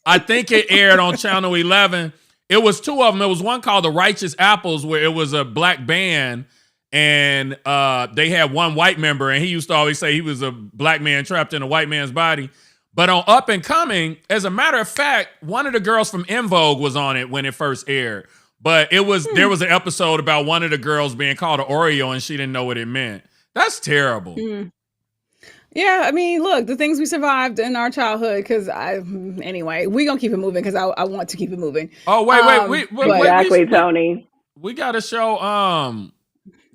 I think it aired on Channel 11. It was two of them. It was one called The Righteous Apples, where it was a black band, and they had one white member, and he used to always say he was a black man trapped in a white man's body. But on Up and Coming, as a matter of fact, one of the girls from En Vogue was on it when it first aired. But there was an episode about one of the girls being called an Oreo, and she didn't know what it meant. That's terrible. Yeah, I mean, look, the things we survived in our childhood. Because anyway, we're gonna keep it moving because I want to keep it moving. Oh wait, exactly, Tony. We gotta show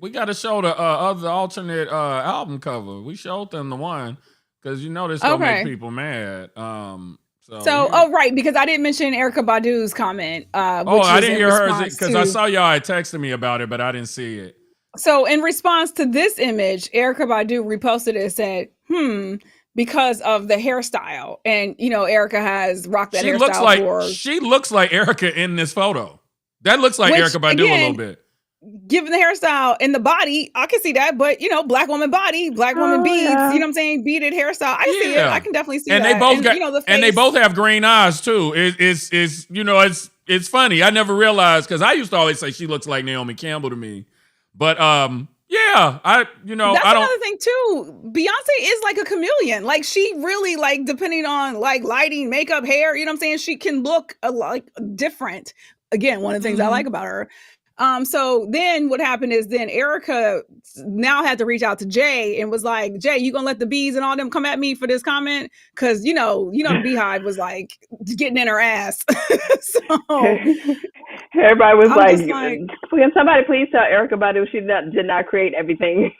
the other alternate album cover. We showed them the one because this gonna make people mad. Right, because I didn't mention Erykah Badu's comment. I didn't hear hers because I saw y'all had texted me about it, but I didn't see it. So in response to this image, Erykah Badu reposted it and said, because of the hairstyle. And, Erykah has rocked that hairstyle She looks like Erykah in this photo. That looks like Erykah Badu a little bit. Given the hairstyle and the body, I can see that. But, black woman body, black woman beads, you know what I'm saying? Beaded hairstyle. I see it. I can definitely see that. They both and they both have green eyes, too. It's funny. I never realized, because I used to always say she looks like Naomi Campbell to me. But that's another thing too. Beyonce is like a chameleon. Like she really depending on lighting, makeup, hair, you know what I'm saying? She can look different. Again, one of the things I like about her. So then what happened is then Erykah now had to reach out to Jay and was like, Jay, you gonna let the bees and all them come at me for this comment? Cause the Beehive was getting in her ass. So everybody was like, can somebody please tell Erykah Badu she did not create everything?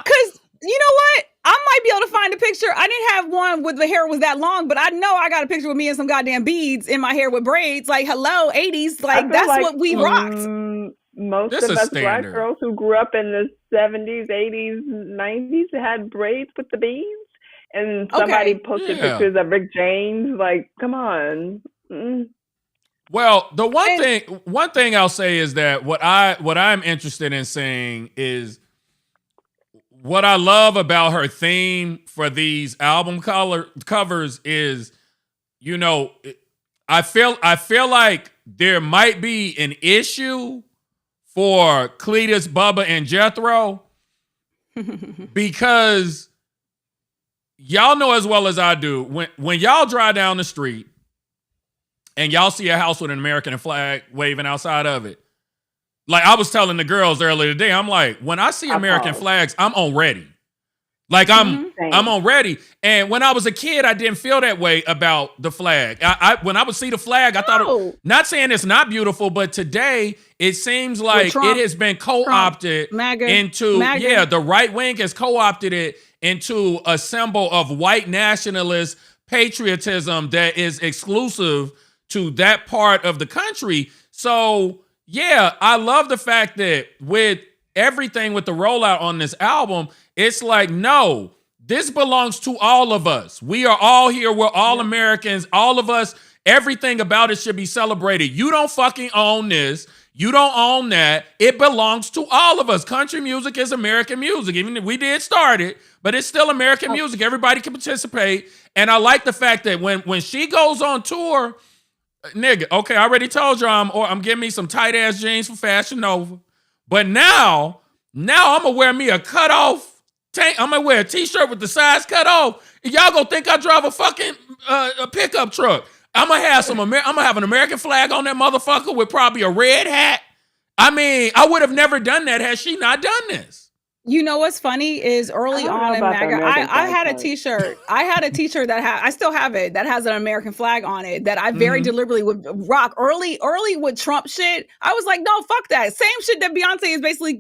Cause you know what? I might be able to find a picture. I didn't have one with the hair was that long, but I know I got a picture with me and some goddamn beads in my hair with braids. Hello, 80s. That's what we rocked. Most of us black girls who grew up in the 70s, 80s, 90s had braids with the beads. And somebody posted pictures of Rick James. Come on. Well, the one thing I'll say is that what I'm interested in saying is, what I love about her theme for these album covers is, I feel like there might be an issue for Cletus, Bubba, and Jethro because y'all know as well as I do, when y'all drive down the street and y'all see a house with an American flag waving outside of it, I was telling the girls earlier today, I'm like, when I see American flags, I'm on ready. I'm on ready. And when I was a kid, I didn't feel that way about the flag. When I would see the flag, I thought, not saying it's not beautiful, but today it seems like it has been co-opted into, the right wing has co-opted it into a symbol of white nationalist patriotism that is exclusive to that part of the country. So, yeah, I love the fact that with everything with the rollout on this album, it's no, this belongs to all of us. We are all here. We're all Americans. All of us, everything about it should be celebrated. You don't fucking own this. You don't own that. It belongs to all of us. Country music is American music. Even if we did start it, but it's still American music. Everybody can participate. And I like the fact that when she goes on tour, nigga, okay, I already told you I'm getting me some tight ass jeans from Fashion Nova. But now I'm gonna wear me a cutoff tank. I'm gonna wear a t-shirt with the sides cut off. And y'all gonna think I drive a fucking a pickup truck. I'm gonna have an American flag on that motherfucker with probably a red hat. I mean, I would have never done that had she not done this. You know what's funny is early on in MAGA, I had a t-shirt. I had a t-shirt I still have it, that has an American flag on it that I very deliberately would rock early with Trump shit. I was like, no, fuck that. Same shit that Beyonce is basically,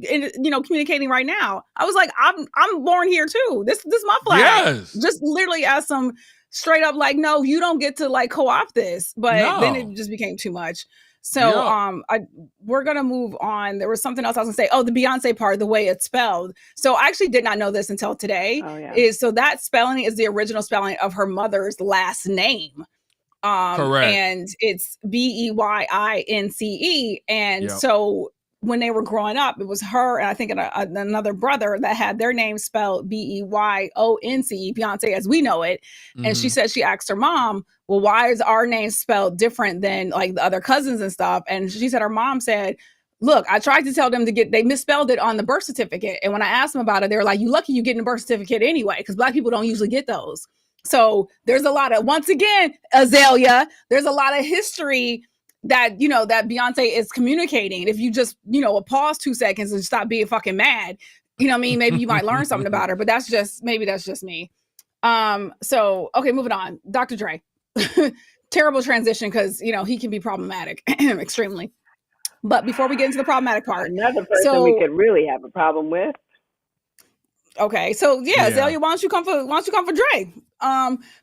communicating right now. I was like, I'm born here too. This is my flag. Yes. Just literally as some straight up no, you don't get to co-opt this. But then it just became too much. So we're going to move on. There was something else I was going to say. Oh, the Beyonce part, the way it's spelled. So I actually did not know this until today. So that spelling is the original spelling of her mother's last name. Correct. And it's Beyince. And so when they were growing up, it was her and I think another brother that had their name spelled Beyonce, Beyonce as we know it. And she said she asked her mom, well, why is our name spelled different than the other cousins and stuff? And she said her mom said, look, I tried to tell them they misspelled it on the birth certificate. And when I asked them about it, they were like, you lucky you getting a birth certificate anyway, because Black people don't usually get those. So there's a lot of, once again, Azalea, there's a lot of history that, that Beyonce is communicating. If you just, pause 2 seconds and stop being fucking mad, you know what I mean? Maybe you might learn something about her, but that's just me. So, okay, moving on. Dr. Dre. Terrible transition because, he can be problematic, extremely. But before we get into the problematic part. Another person we could really have a problem with. Okay, so Azalea, why don't you come for Dre?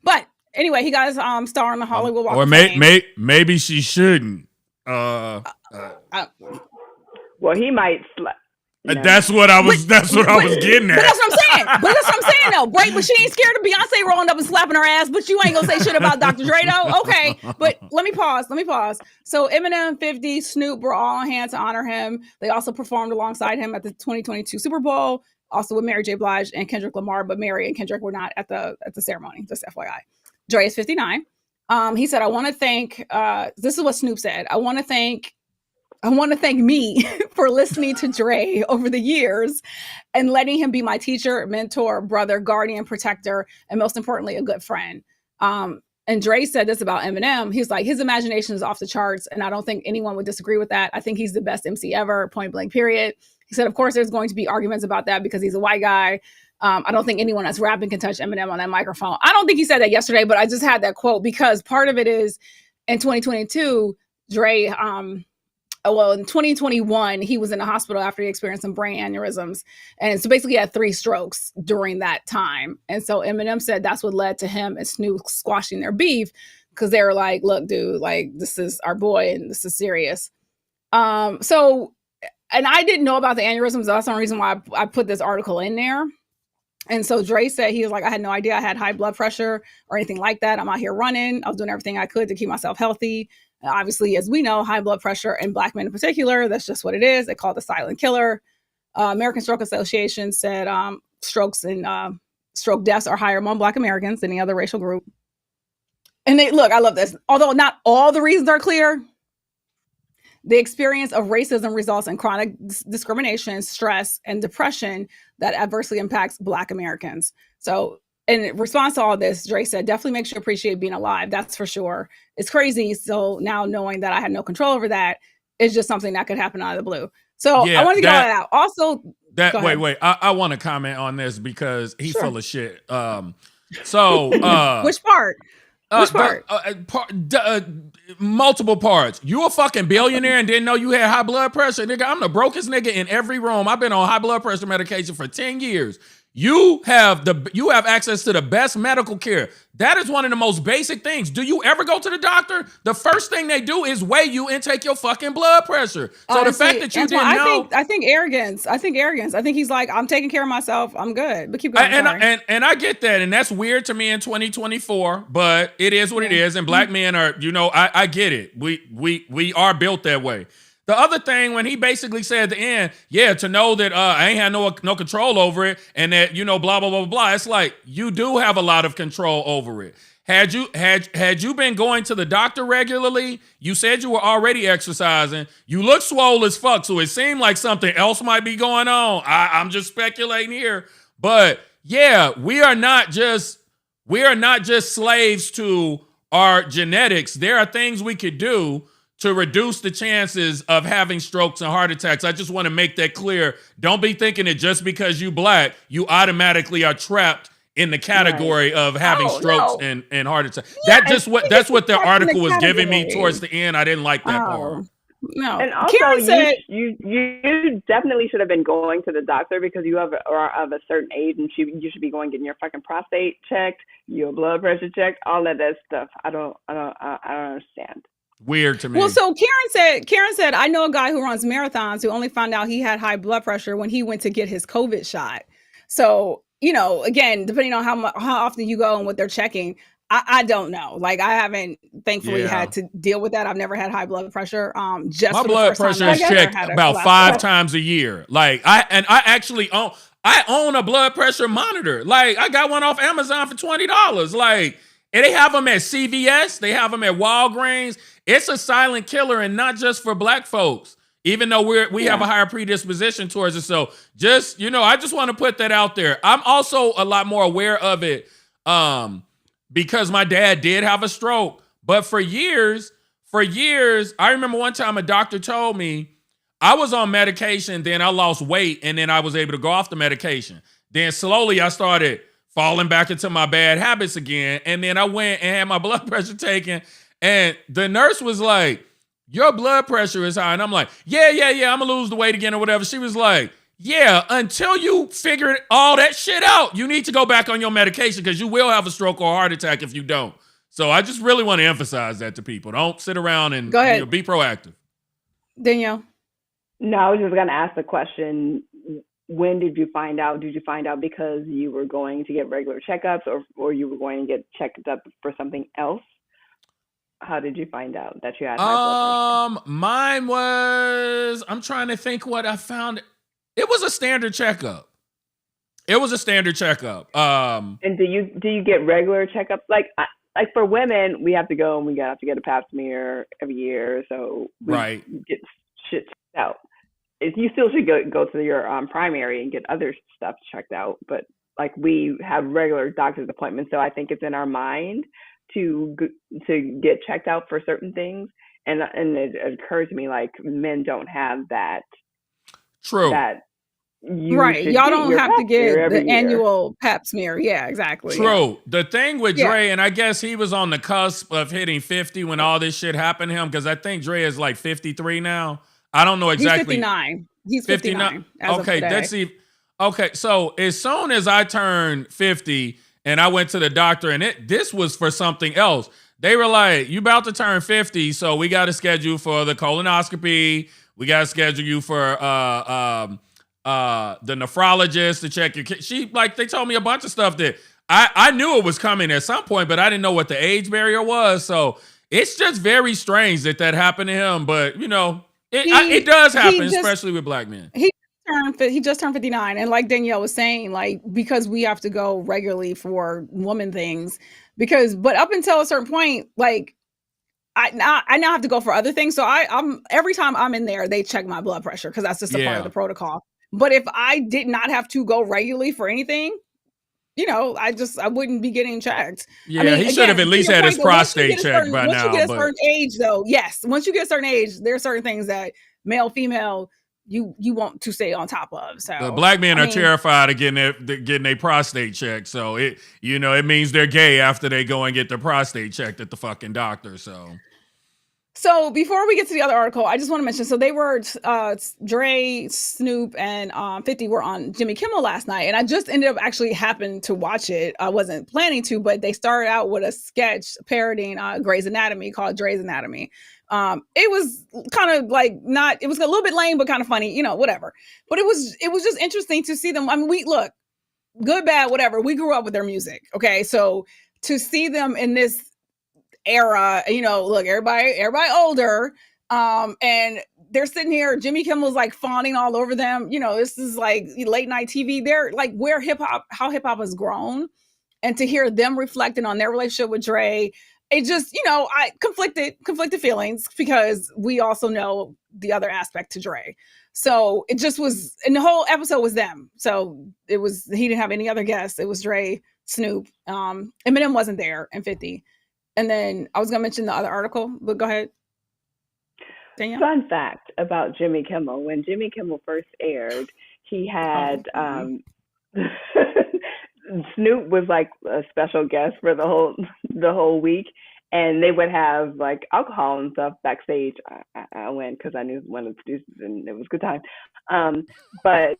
But anyway, he got his star on the Hollywood Walk of Fame. Maybe she shouldn't. Well, he might. That's what I was getting at. But that's what I'm saying. Though, right? But she ain't scared of Beyonce rolling up and slapping her ass. But you ain't gonna say shit about Dr. Dre though. Okay, but let me pause. So Eminem, 50, Snoop were all on hand to honor him. They also performed alongside him at the 2022 Super Bowl, also with Mary J. Blige and Kendrick Lamar. But Mary and Kendrick were not at the ceremony. Just FYI. Dre is 59. He said, "I want to thank." This is what Snoop said. I want to thank me for listening to Dre over the years and letting him be my teacher, mentor, brother, guardian, protector, and most importantly, a good friend. And Dre said this about Eminem. He's like, his imagination is off the charts, and I don't think anyone would disagree with that. I think he's the best MC ever, point blank, period. He said, of course, there's going to be arguments about that because he's a white guy. I don't think anyone that's rapping can touch Eminem on that microphone. I don't think he said that yesterday, but I just had that quote because part of it is in 2022, Dre... in 2021, he was in the hospital after he experienced some brain aneurysms. And so basically he had 3 strokes during that time. And so Eminem said that's what led to him and Snoop squashing their beef because they were like, look, dude, like this is our boy and this is serious. And I didn't know about the aneurysms. That's the only reason why I put this article in there. And so Dre said, he was like, I had no idea I had high blood pressure or anything like that. I'm out here running. I was doing everything I could to keep myself healthy. Obviously, as we know, high blood pressure in Black men in particular, that's just what it is. They call it the silent killer. American Stroke Association said strokes and stroke deaths are higher among Black Americans than any other racial group. And I love this. Although not all the reasons are clear, the experience of racism results in chronic discrimination, stress, and depression that adversely impacts Black Americans. So in response to all this, Dre said, definitely makes you appreciate being alive. That's for sure. It's crazy. So now knowing that I had no control over that is just something that could happen out of the blue. So I wanted to get all that out. Also, wait. I want to comment on this because he's full of shit. Which part? Multiple parts. You a fucking billionaire and didn't know you had high blood pressure? Nigga, I'm the brokest nigga in every room. I've been on high blood pressure medication for 10 years. You have access to the best medical care. That is one of the most basic things. Do you ever go to the doctor? The first thing they do is weigh you and take your fucking blood pressure. So honestly, the fact that you didn't know, I think arrogance. I think he's like, I'm taking care of myself. I'm good. But keep going. And I get that, and that's weird to me in 2024. But it is what it is. And Black men are, I get it. We are built that way. The other thing, when he basically said at the end, to know that I ain't had no control over it and that, blah, blah, blah, blah, it's like you do have a lot of control over it. Had you been going to the doctor regularly, you said you were already exercising, you look swole as fuck, so it seemed like something else might be going on. I'm just speculating here. But yeah, we are not just slaves to our genetics. There are things we could do to reduce the chances of having strokes and heart attacks. I just want to make that clear. Don't be thinking that just because you Black, you automatically are trapped in the category of having strokes and heart attacks. Yeah, that's what the article was giving me towards the end. I didn't like that part. No. And also, you definitely should have been going to the doctor because you are of a certain age and you should be going getting your fucking prostate checked, your blood pressure checked, all of that stuff. I don't understand. Weird to me. Well, so Karen said, I know a guy who runs marathons who only found out he had high blood pressure when he went to get his COVID shot. So, again, depending on how often you go and what they're checking, I don't know. Like, I haven't, thankfully, had to deal with that. I've never had high blood pressure. My blood pressure is checked about 5 times a year. Like, I own a blood pressure monitor. Like, I got one off Amazon for $20. Like, and they have them at CVS. They have them at Walgreens. It's a silent killer, and not just for Black folks. even though we have a higher predisposition towards it. So just, I just want to put that out there. I'm also a lot more aware of it because my dad did have a stroke. But for years, I remember one time a doctor told me I was on medication, then I lost weight, and then I was able to go off the medication. Then slowly I started falling back into my bad habits again. And then I went and had my blood pressure taken. And the nurse was like, your blood pressure is high. And I'm like, yeah, I'm going to lose the weight again or whatever. She was like, yeah, until you figure all that shit out, you need to go back on your medication because you will have a stroke or a heart attack if you don't. So I just really want to emphasize that to people. Don't sit around and be proactive. Danielle? No, I was just going to ask the question, when did you find out? Did you find out because you were going to get regular checkups or you were going to get checked up for something else? How did you find out that you had high blood pressure? Mine was, I'm trying to think what I found. It was a standard checkup. And do you get regular checkups? Like for women, we have to go and we have to get a pap smear every year. So we get shit checked out. You still should go to your primary and get other stuff checked out. But like we have regular doctor's appointments. So I think it's in our mind to get checked out for certain things, and it occurred to me like men don't have that. True. That y'all don't have to get the annual pap smear. Yeah, exactly. True. Yeah. The thing with Dre, and I guess he was on the cusp of hitting 50 when all this shit happened to him, because I think Dre is like 53 now. I don't know exactly. He's 59. Okay, let's see. Okay, so as soon as I turned 50. And I went to the doctor, and this was for something else. They were like, you about to turn 50, so we got to schedule for the colonoscopy. We got to schedule you for the nephrologist to check your kid. They told me a bunch of stuff that I knew it was coming at some point, but I didn't know what the age barrier was. So it's just very strange that happened to him. But, it does happen, especially with black men. He just turned 59, and like Danielle was saying, because we have to go regularly for woman things, but up until a certain point, I now have to go for other things. So I'm every time I'm in there, they check my blood pressure because that's just a part of the protocol. But if I did not have to go regularly for anything, I wouldn't be getting checked. Yeah, he should have at least had his prostate checked by now. Once you get a certain age, though, yes, once you get a certain age, there are certain things that male, female, you want to stay on top of. So the black men are terrified of getting their prostate checked. So it means they're gay after they go and get their prostate checked at the fucking doctor. So before we get to the other article, I just want to mention, so they were, Dre, Snoop, and 50 were on Jimmy Kimmel last night. And I just happened to watch it. I wasn't planning to, but they started out with a sketch parodying Grey's Anatomy called Dre's Anatomy. It was kind of it was a little bit lame, but kind of funny, whatever. But it was just interesting to see them. I mean, look, good, bad, whatever. We grew up with their music. Okay. So to see them in this era, look, everybody older, and they're sitting here, Jimmy Kimmel's fawning all over them. This is late night TV. They're how hip hop has grown, and to hear them reflecting on their relationship with Dre, it just, I conflicted feelings because we also know the other aspect to Dre. So it just was, and the whole episode was them. So he didn't have any other guests. It was Dre, Snoop, Eminem wasn't there, and 50. And then I was going to mention the other article, but go ahead. Danielle? Fun fact about Jimmy Kimmel. When Jimmy Kimmel first aired, he had Snoop was a special guest for the whole week, and they would have alcohol and stuff backstage. I went because I knew one of the producers, and it was a good time. But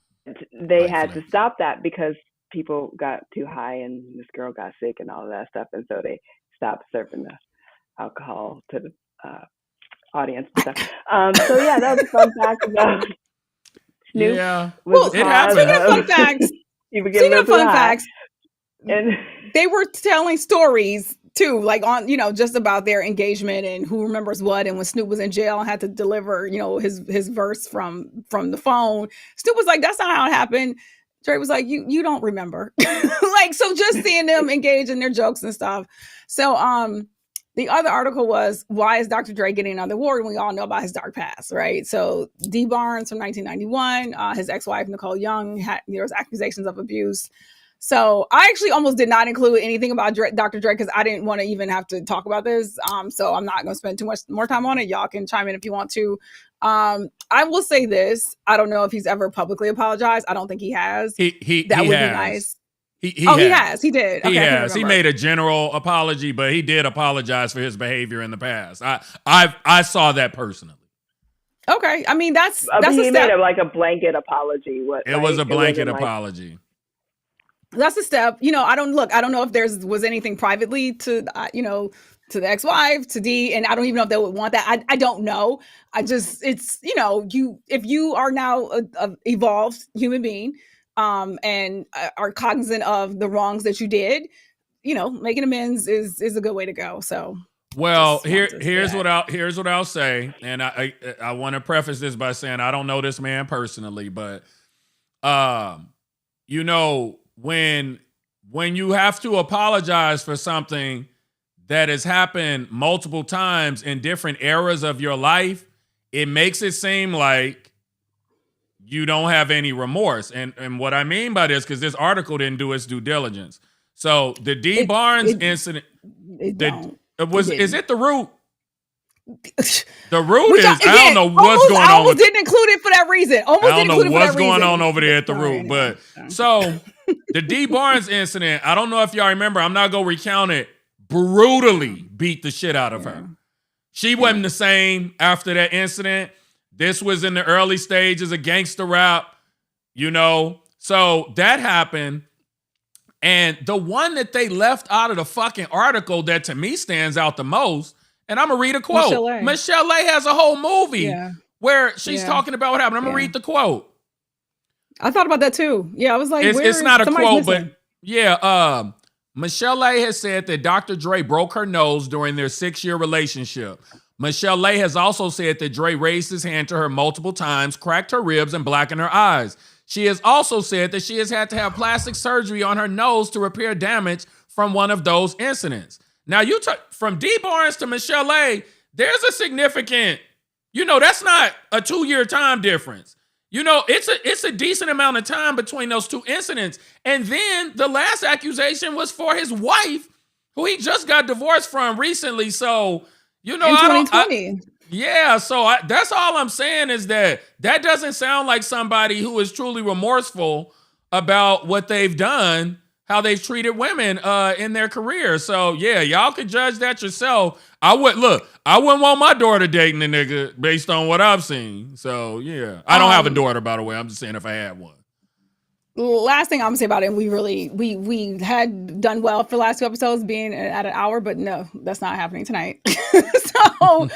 they had to stop that because people got too high, and this girl got sick, and all of that stuff, and so they stopped serving the alcohol to the audience and stuff. So yeah, that was a fun fact about Snoop. Yeah, it happens. Speaking of fun facts, and they were telling stories too, on just about their engagement and who remembers what. And when Snoop was in jail and had to deliver, his verse from the phone, Snoop was like, "That's not how it happened." Dre was like, you don't remember. So just seeing them engage in their jokes and stuff. So The other article was, why is Dr. Dre getting another award? And we all know about his dark past, right? So D. Barnes from 1991, his ex-wife, Nicole Young, there was accusations of abuse. So I actually almost did not include anything about Dr. Dre because I didn't want to even have to talk about this. So I'm not going to spend too much more time on it. Y'all can chime in if you want to. I will say this. I don't know if he's ever publicly apologized. I don't think he has. That would be nice. He has. He did. He has. He made a general apology, but he did apologize for his behavior in the past. I saw that personally. Okay. I mean, that's he made it like a blanket apology. It was a blanket apology. That's a step. I don't know if there was anything privately to, to the ex-wife, to D, and I don't even know if they would want that. I don't know. It's, if you are now a evolved human being, and are cognizant of the wrongs that you did, making amends is a good way to go. So, well, here's what I'll say, and I want to preface this by saying I don't know this man personally, but when you have to apologize for something that has happened multiple times in different eras of your life, it makes it seem like you don't have any remorse. And what I mean by this, because this article didn't do its due diligence. So the D. Barnes incident, is it the root? The root is, I don't know what's going on. I almost didn't include it for that reason. I don't know what's going on over there at the root. But so the D. Barnes incident, I don't know if y'all remember, I'm not going to recount it, brutally beat the shit out of her. She wasn't the same after that incident. This was in the early stages of gangster rap, So that happened. And the one that they left out of the fucking article that to me stands out the most, and I'm going to read a quote. Michelle A. has a whole movie where she's talking about what happened. I'm going to read the quote. I thought about that too. Yeah, I was like, it's not a quote, but Michelle A. has said that Dr. Dre broke her nose during their 6-year relationship. Michelle A. has also said that Dre raised his hand to her multiple times, cracked her ribs, and blackened her eyes. She has also said that she has had to have plastic surgery on her nose to repair damage from one of those incidents. Now, from D. Barnes to Michelle A., there's a significant, that's not a 2-year time difference. It's a decent amount of time between those two incidents. And then the last accusation was for his wife, who he just got divorced from recently. So, in 2020. So that's all I'm saying is that doesn't sound like somebody who is truly remorseful about what they've done, how they've treated women in their career. So, y'all can judge that yourself. I wouldn't want my daughter dating a nigga based on what I've seen. So, I don't have a daughter, by the way. I'm just saying if I had one. Last thing I'm gonna say about it, we had done well for the last 2 episodes being at an hour, but no, that's not happening tonight. So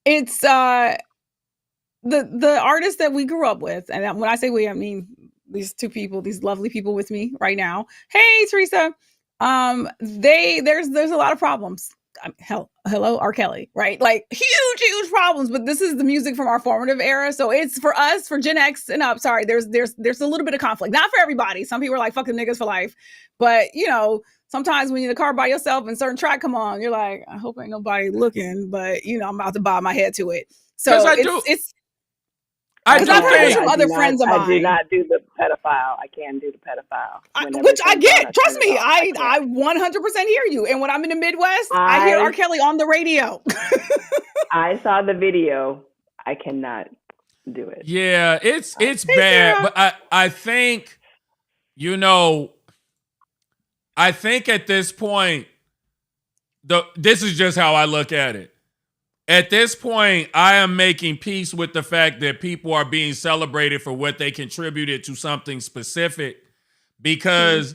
it's the artists that we grew up with, and when I say we, I mean these two people, these lovely people with me right now. Hey, Teresa. There's a lot of problems. Hello, R. Kelly, right? Like huge problems, but this is the music from our formative era. So it's for us, for Gen X and up. Sorry, there's a little bit of conflict. Not for everybody. Some people are like, fuck them niggas for life. But sometimes when you're in the car by yourself and certain track come on, you're like, I hope ain't nobody looking, but I'm about to bob my head to it. So I've heard from other friends of mine. I do not do the pedophile. I can do the pedophile. Which I get. Trust me, I 100% hear you. And when I'm in the Midwest, I hear R. Kelly on the radio. I saw the video. I cannot do it. Yeah, it's bad. But I think, I think at this point, this is just how I look at it. At this point, I am making peace with the fact that people are being celebrated for what they contributed to something specific, because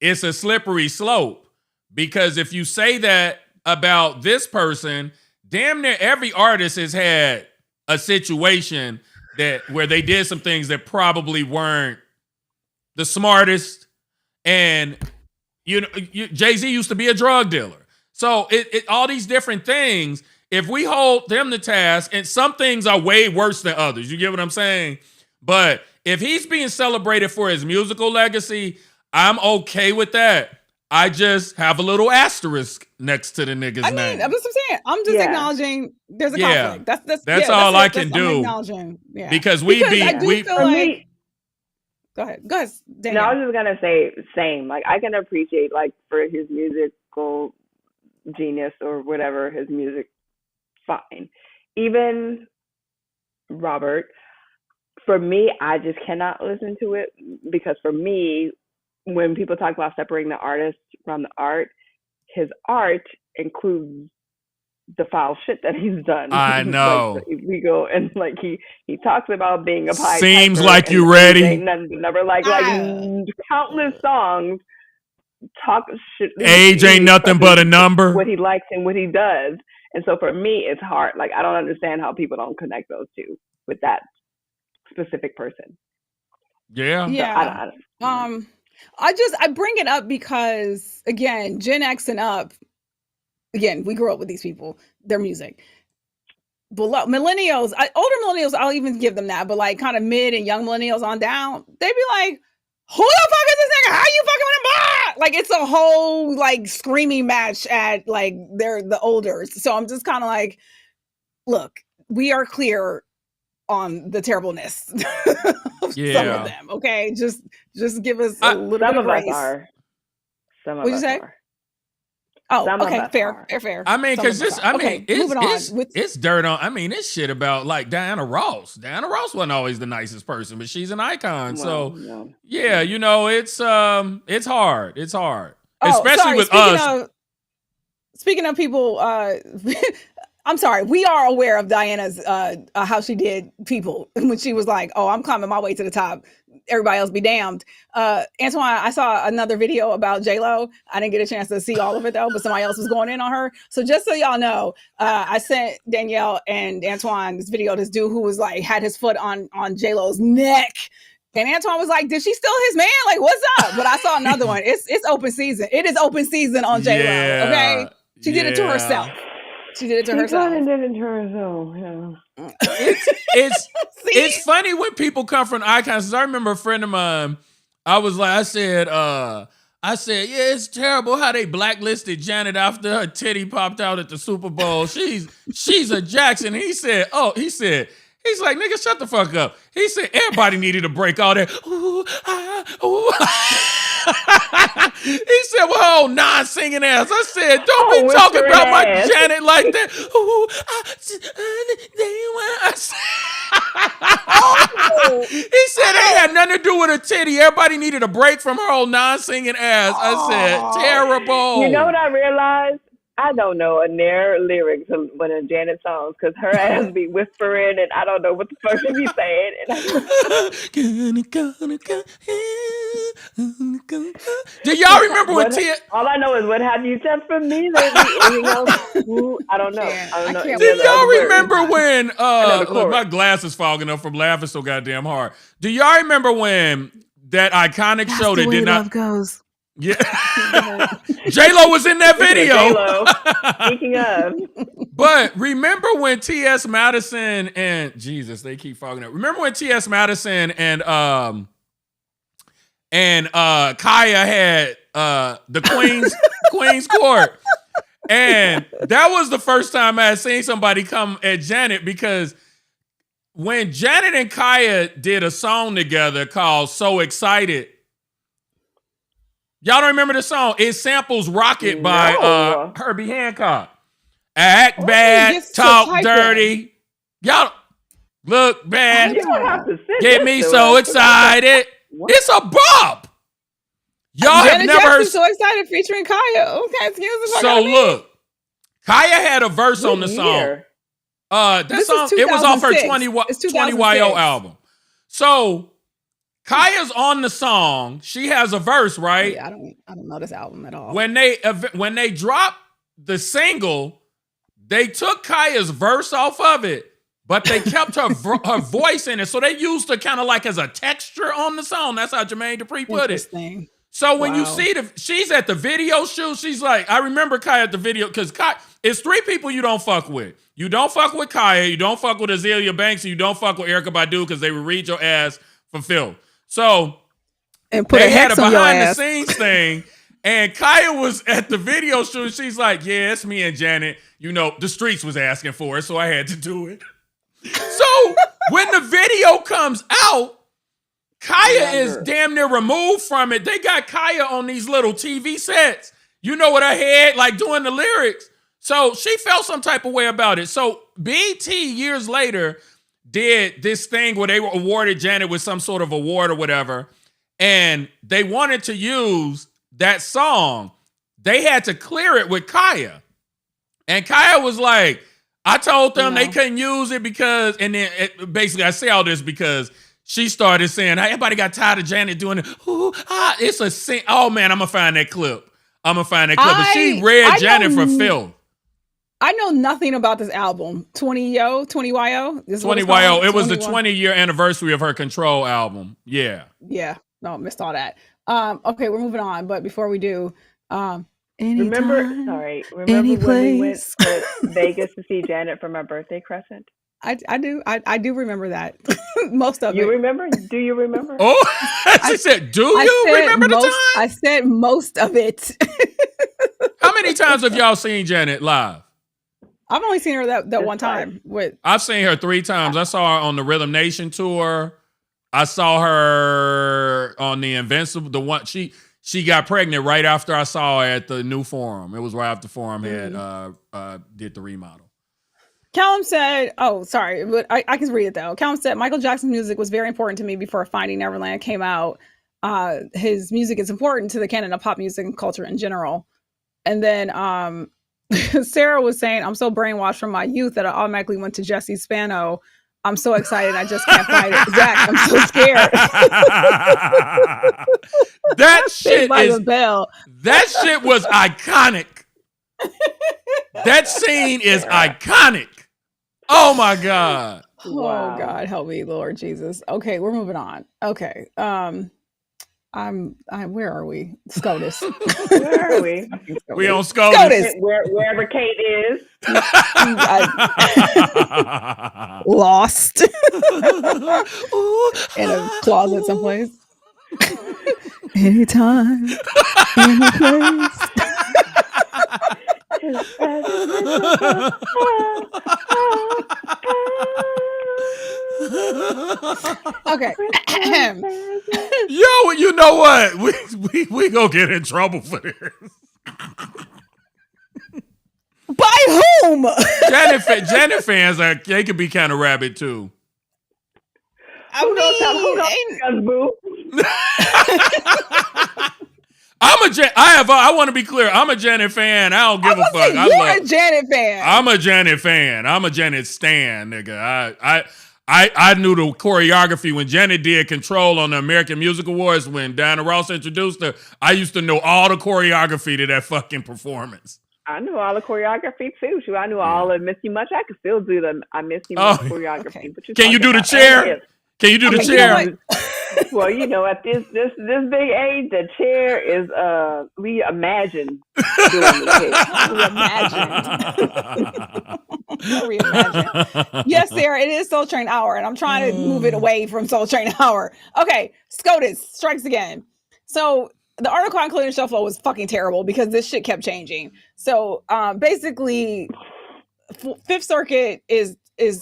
it's a slippery slope. Because if you say that about this person, damn near every artist has had a situation where they did some things that probably weren't the smartest. And Jay-Z used to be a drug dealer. So all these different things. If we hold them to task, and some things are way worse than others, you get what I'm saying? But if he's being celebrated for his musical legacy, I'm okay with that. I just have a little asterisk next to the nigga's name. That's what I'm saying. I'm just acknowledging there's a conflict. That's all I can do. I'm acknowledging. Yeah. Because we feel like. Go ahead, Danielle. No, I was just gonna say same. Like I can appreciate like for his musical genius or whatever his music, fine. Even Robert, for me, I just cannot listen to it because for me, when people talk about separating the artist from the art, his art includes the foul shit that he's done. I know. Like, we go and like he talks about being a pie. Seems like you ready. Never like countless songs talk shit. Age ain't nothing but a number. What he likes and what he does, and so for me, it's hard. Like I don't understand how people don't connect those two with that specific person. Yeah. Yeah. I bring it up because again, Gen X and up, again, we grew up with these people, their music. Below millennials, older millennials, I'll even give them that, but like kind of mid and young millennials on down, they be like, who the fuck is this nigga? How you fucking with him? Like it's a whole like screaming match at like they're the olders. So I'm just kind of like, look, we are clear on the terribleness of some of them. Okay, just give us a little bit of grace. Some of us say? Are. Oh, okay, fair. I mean, because it's dirt on. I mean, it's shit about like Diana Ross. Diana Ross wasn't always the nicest person, but she's an icon. Yeah, you know, it's hard. It's hard, especially with us. Speaking of people, I'm sorry. We are aware of Diana's how she did people when she was like, "Oh, I'm climbing my way to the top. Everybody else be damned." Antoine, I saw another video about J-Lo. I didn't get a chance to see all of it though, but somebody else was going in on her. So just so y'all know, I sent Danielle and Antoine this video. This dude who was like had his foot on J-Lo's neck. And Antoine was like, "Did she steal his man? Like, what's up?" But I saw another one. It's open season. It is open season on J-Lo. Okay, she did it to herself. She did it to herself. It's funny when people come from icons. I remember a friend of mine. I said, yeah, it's terrible how they blacklisted Janet after her titty popped out at the Super Bowl. She's a Jackson. He's like, nigga, shut the fuck up. He said, everybody needed a break, all that. Ooh, ooh. He said, well, non-singing ass. I said, don't be talking about my Janet like that. Ooh, he said it had nothing to do with her titty. Everybody needed a break from her old non-singing ass. I said, terrible. You know what I realized? I don't know a near lyrics of one of Janet's songs because her ass be whispering and I don't know what the fuck she be saying. Do y'all remember when all I know is what have you done for me lately? Anything else? I don't know. I don't know. Do y'all remember when look, my glass is fogging up from laughing so goddamn hard. Do y'all remember when that iconic show that did not goes? Yeah. J-Lo was in that video. J-Lo. Speaking of. But remember when T.S. Madison and Jesus, they keep fogging up. Remember when T.S. Madison and Kaya had the Queen's Court. And that was the first time I had seen somebody come at Janet because when Janet and Kaya did a song together called So Excited. Y'all don't remember the song? It samples Rocket by Herbie Hancock. Act bad, talk dirty. Y'all look bad. Get me so excited. What? It's a bop. Y'all have never heard So Excited featuring Kaya. Okay, excuse me. So look, Kaya had a verse on the song. That song, it was off her 20YO album. So Kaya's on the song. She has a verse, right? Yeah, I don't know this album at all. When they dropped the single, they took Kaya's verse off of it, but they kept her voice in it. So they used her kind of like as a texture on the song. That's how Jermaine Dupri put it. So when you see she's at the video shoot, she's like, I remember Kaya at the video because it's three people you don't fuck with. You don't fuck with Kaya, you don't fuck with Azealia Banks, and you don't fuck with Erykah Badu because they would read your ass for filth. So and put they had a behind the scenes thing, And Kaya was at the video shoot. She's like, yeah, it's me and Janet. You know, the streets was asking for it, so I had to do it. So when the video comes out, Kaya is damn near removed from it. They got Kaya on these little TV sets, you know, with her head, like doing the lyrics. So she felt some type of way about it. So BT years later did this thing where they awarded Janet with some sort of award or whatever, and they wanted to use that song. They had to clear it with Kaya. And Kaya was like, I told them they couldn't use it because, and then basically I say all this because she started saying, hey, everybody got tired of Janet doing it. Ooh, it's a sing. Oh man, I'm going to find that clip. But she read Janet for Phil. I know nothing about this album. 20YO. 20YO. It was the 20-year anniversary of her Control album. Yeah. Yeah. No, missed all that. Okay, we're moving on. But before we do, remember when we went to Vegas to see Janet for my birthday crescent? I do remember that. Most of it. You remember? Do you remember? Oh, she said, do you remember the time? I said most of it. How many times have y'all seen Janet live? I've only seen her that one time. I've seen her 3 times. I saw her on the Rhythm Nation tour. I saw her on the Invincible. The one she got pregnant right after I saw her at the new Forum. It was right after Forum had did the remodel. Callum said, oh, sorry, but I can read it though. Callum said, Michael Jackson's music was very important to me before Finding Neverland came out. His music is important to the canon of pop music and culture in general. And then Sarah was saying, I'm so brainwashed from my youth that I automatically went to Jesse Spano. I'm so excited. I just can't find it. Zach, I'm so scared. That shit was iconic. That scene is iconic. Oh my God. Wow. Oh God, help me, Lord Jesus. Okay, we're moving on. Okay. I'm where are we? SCOTUS. Where are we? We on SCOTUS. Wherever Kate is. Lost. In a closet someplace. Anytime. Any place. Okay. Yo, you know what? We gonna get in trouble for this. By whom? Janet fans they can be kind of rabid too. I want to be clear. I'm a Janet fan. I don't give a fuck. You're a Janet fan. I'm a Janet fan. I'm a Janet stan, nigga. I knew the choreography when Janet did Control on the American Music Awards when Diana Ross introduced her. I used to know all the choreography to that fucking performance. I knew all the choreography too. I knew all of Miss You Much. I could still do the I Miss You Much choreography. Okay. But can you do the chair? Can you do the chair? Well, you know, at this big age, the chair is we imagine doing the chair. We imagine. Yes, Sarah, it is Soul Train Hour, and I'm trying to move it away from Soul Train Hour. Okay, SCOTUS strikes again. So the article on Clean Shuffle was fucking terrible because this shit kept changing. So basically, Fifth Circuit is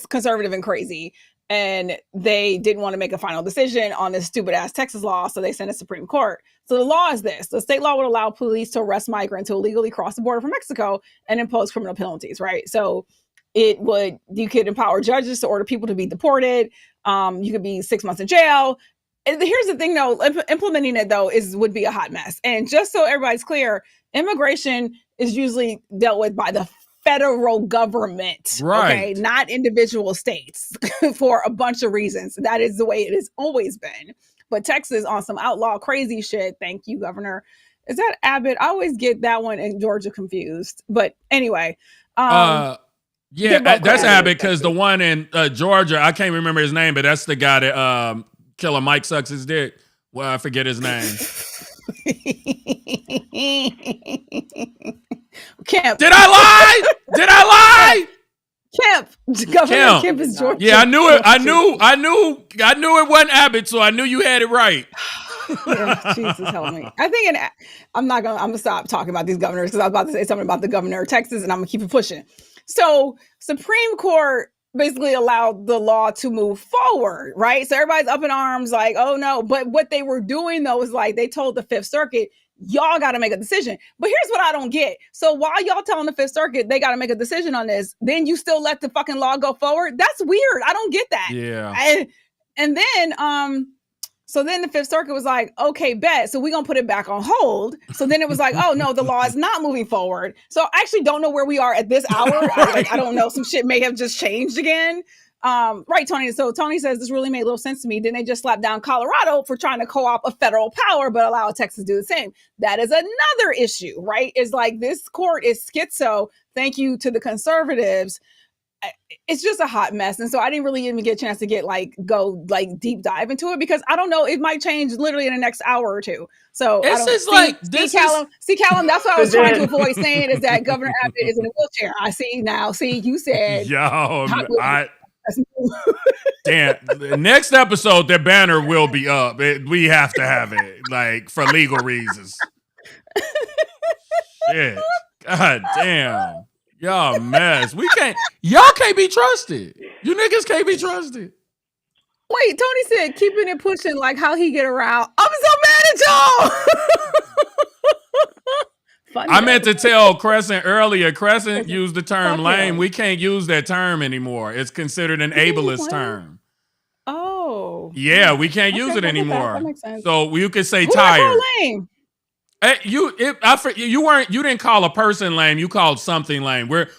conservative and crazy. And they didn't want to make a final decision on this stupid ass Texas law, so they sent it to Supreme Court. So the law is this: the state law would allow police to arrest migrants who illegally cross the border from Mexico and impose criminal penalties, right? So you could empower judges to order people to be deported. You could be 6 months in jail. And here's the thing, though: implementing it would be a hot mess. And just so everybody's clear, immigration is usually dealt with by the federal government, right? Okay, not individual states for a bunch of reasons. That is the way it has always been. But Texas on some outlaw crazy shit. Thank you, Governor. Is that Abbott? I always get that one in Georgia confused. But anyway, yeah, that's Abbott because the one in Georgia, I can't remember his name, but that's the guy that Killer Mike sucks his dick. Well, I forget his name. Kemp. Did I lie? Kemp. Governor Kemp is Georgia. Yeah, I knew it. I knew it wasn't Abbott, so I knew you had it right. Yeah, Jesus help me. I think I'm gonna stop talking about these governors because I was about to say something about the governor of Texas, and I'm gonna keep it pushing. So Supreme Court basically allowed the law to move forward, right? So everybody's up in arms, like, oh no. But what they were doing though is like they told the Fifth Circuit, y'all got to make a decision. But here's what I don't get. So while y'all telling the Fifth Circuit they got to make a decision on this, then you still let the fucking law go forward? That's weird. I don't get that. Yeah. And then so then the Fifth Circuit was like, okay, bet. So we're going to put it back on hold. So then it was like, oh, no, the law is not moving forward. So I actually don't know where we are at this hour. Right. I don't know. Some shit may have just changed again. Right, Tony. So Tony says this really made little sense to me. Didn't they just slap down Colorado for trying to co-opt a federal power, but allow Texas to do the same? That is another issue, right? It's like this court is schizo. Thank you to the conservatives. It's just a hot mess. And so I didn't really even get a chance to go deep dive into it because I don't know, it might change literally in the next hour or two. So it's just like this Callum, that's what I was trying to avoid saying is that Governor Abbott is in a wheelchair. I see now. See, you said damn, the next episode their banner will be up. We have to have it, like, for legal reasons. Shit. God damn. Y'all mess. Y'all can't be trusted. You niggas can't be trusted. Wait, Tony said keeping it pushing, like how he get around. I'm so mad at y'all. Funny. I meant to tell Crescent earlier. Crescent used the term lame. We can't use that term anymore. It's considered an ableist term. Oh. Yeah, we can't use it anymore. That makes sense. So you could say Who tired. Lame? You didn't call a person lame. You called something lame. We're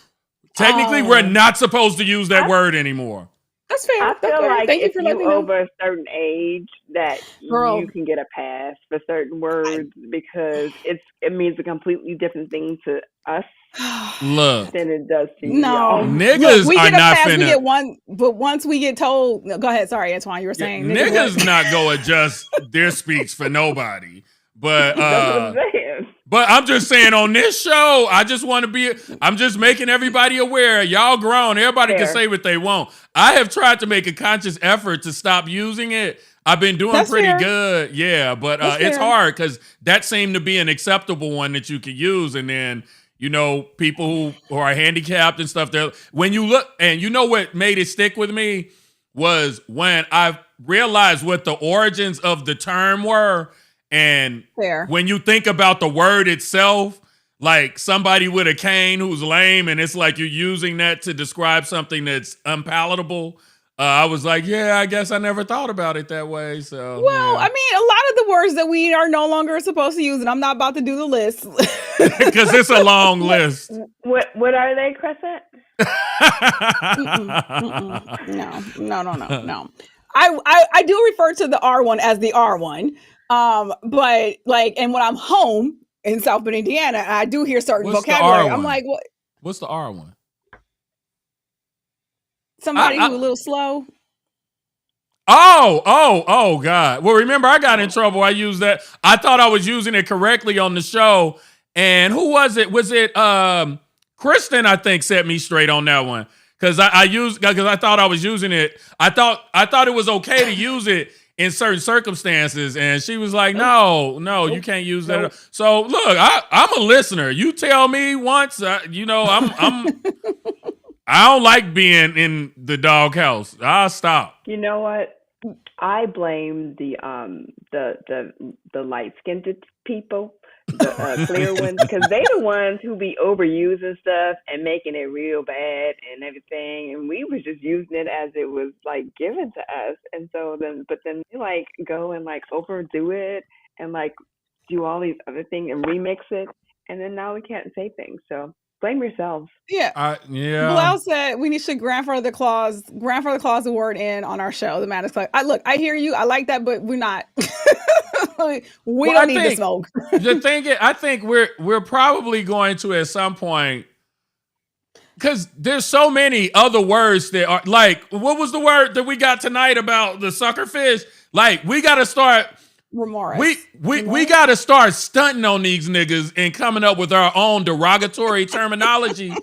not supposed to use that word anymore. That's fair. I feel like Thank if you for you're over a certain age, that Girl. you can get a pass for certain words because it means a completely different thing to us Look, than it does to you. No, niggas we are get a not pass, finna. We get one, but once we get told, no, go ahead. Sorry, Antoine, you were saying niggas not go adjust their speech for nobody. But that's what I'm saying. But I'm just saying on this show, I'm just making everybody aware. Y'all grown. Everybody can say what they want. I have tried to make a conscious effort to stop using it. I've been doing pretty good. Yeah, but it's hard because that seemed to be an acceptable one that you could use. And then, people who are handicapped and stuff, when you look, and you know what made it stick with me was when I realized what the origins of the term were. And when you think about the word itself, like somebody with a cane who's lame, and it's like you're using that to describe something that's unpalatable. I was like, I guess I never thought about it that way. So, I mean, a lot of the words that we are no longer supposed to use, and I'm not about to do the list because it's a long list. What are they, Crescent? No. I do refer to the R one as the R one. But and when I'm home in South Bend, Indiana, I do hear certain vocabulary. I'm like, what? What's the R one? Somebody who's a little slow. Oh, God. Well, remember, I got in trouble. I used that. I thought I was using it correctly on the show. And who was it? Was it Kristen, I think, set me straight on that one. Because I thought I was using it. I thought it was okay to use it in certain circumstances, and she was like, no, you can't use that. So look, I'm a listener. You tell me once, I'm I don't like being in the doghouse. I'll stop. You know what? I blame the light-skinned people, the clear ones, because they're the ones who be overusing stuff and making it real bad and everything. And we was just using it as it was like given to us. And so then they like go and like overdo it and like do all these other things and remix it. And then now we can't say things. So blame yourselves. Yeah. Bilal said we should grandfather clause the word in on our show, the Madness Club. I hear you. I like that, but we're not. we don't need the smoke. The thing is, I think we're probably going to at some point, because there's so many other words that are like, what was the word that we got tonight about the sucker fish? Like, we got to start. Remorse. We got to start stunting on these niggas and coming up with our own derogatory terminology.